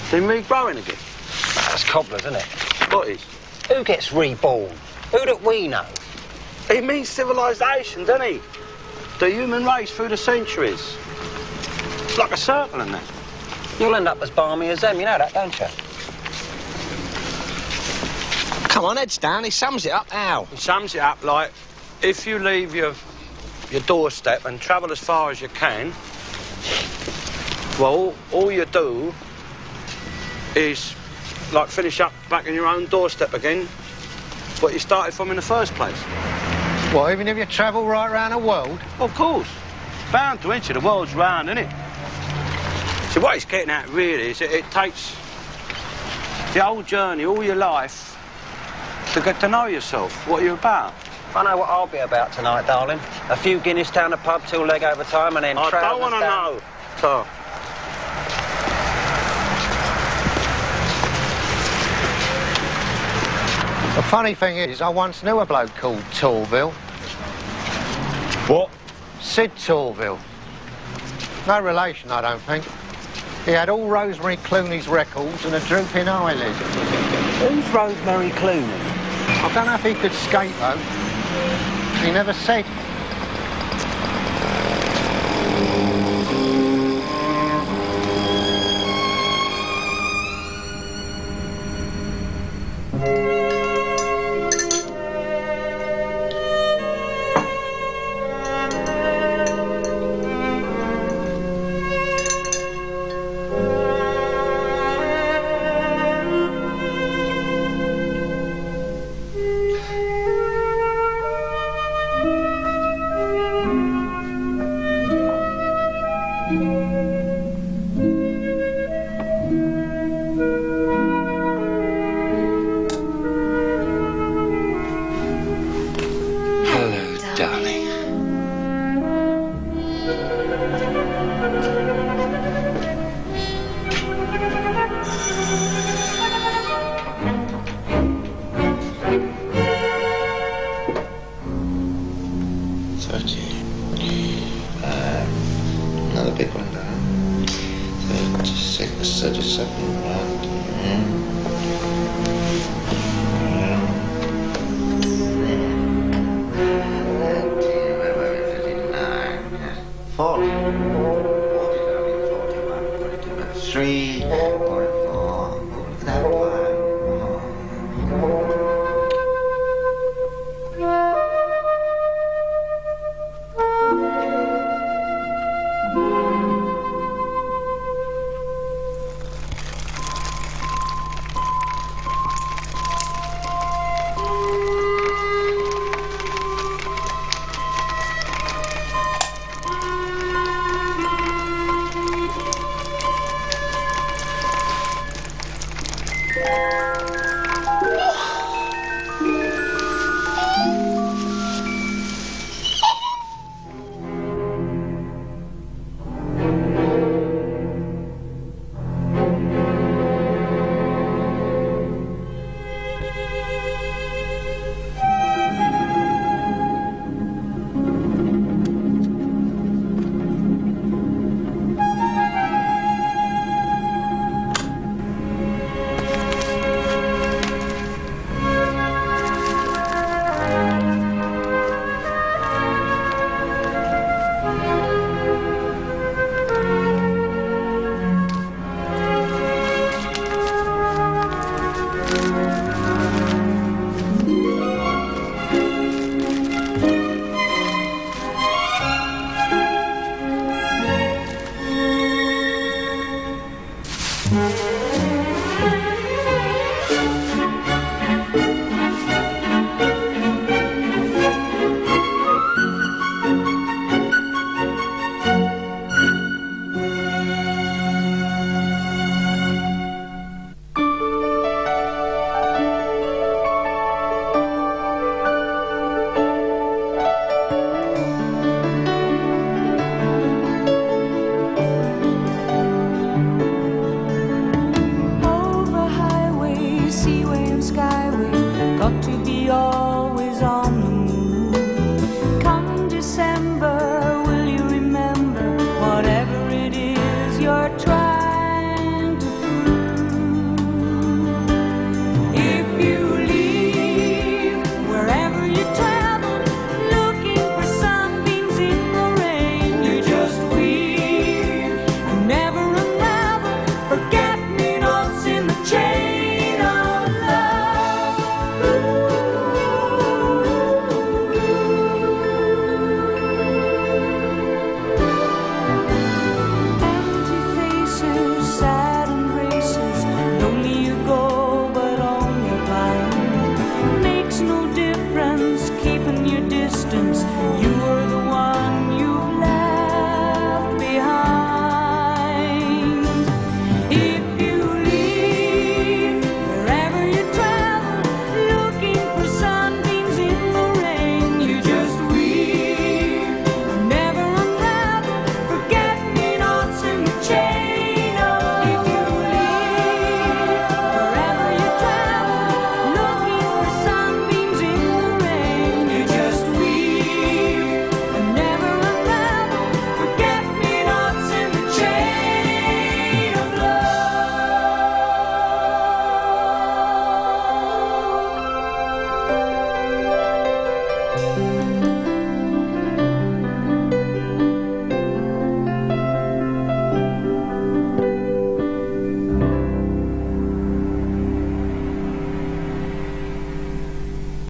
[SPEAKER 6] then regrowing again.
[SPEAKER 11] That's cobblers, isn't it?
[SPEAKER 6] What is?
[SPEAKER 11] Who gets reborn? Who do we know?
[SPEAKER 6] It means civilization, doesn't he? The human race through the centuries. It's like a circle in there.
[SPEAKER 11] You'll end up as balmy as them, you know that, don't you? Come on, heads down. He sums it up how?
[SPEAKER 6] He sums it up like, if you leave your doorstep and travel as far as you can, well, all you do is, like, finish up back in your own doorstep again, what you started from in the first place.
[SPEAKER 11] Well, even if you travel right round the world?
[SPEAKER 6] Of course. Bound to enter, the world's round, isn't it? So what he's getting at, really, is that it takes the whole journey, all your life, to get to know yourself, what you're about.
[SPEAKER 11] I know what I'll be about tonight, darling. A few Guinness down the pub till leg over time and then
[SPEAKER 6] I
[SPEAKER 11] trousers
[SPEAKER 6] don't want to
[SPEAKER 11] down.
[SPEAKER 6] know, so.
[SPEAKER 11] The funny thing is, I once knew a bloke called Torville.
[SPEAKER 6] What?
[SPEAKER 11] Sid Torville. No relation, I don't think. He had all Rosemary Clooney's records and a drooping eyelid.
[SPEAKER 6] Who's Rosemary Clooney?
[SPEAKER 11] I don't know if he could skate, though. He never said.
[SPEAKER 22] Another big one down. 36, 37, right.
[SPEAKER 15] distance.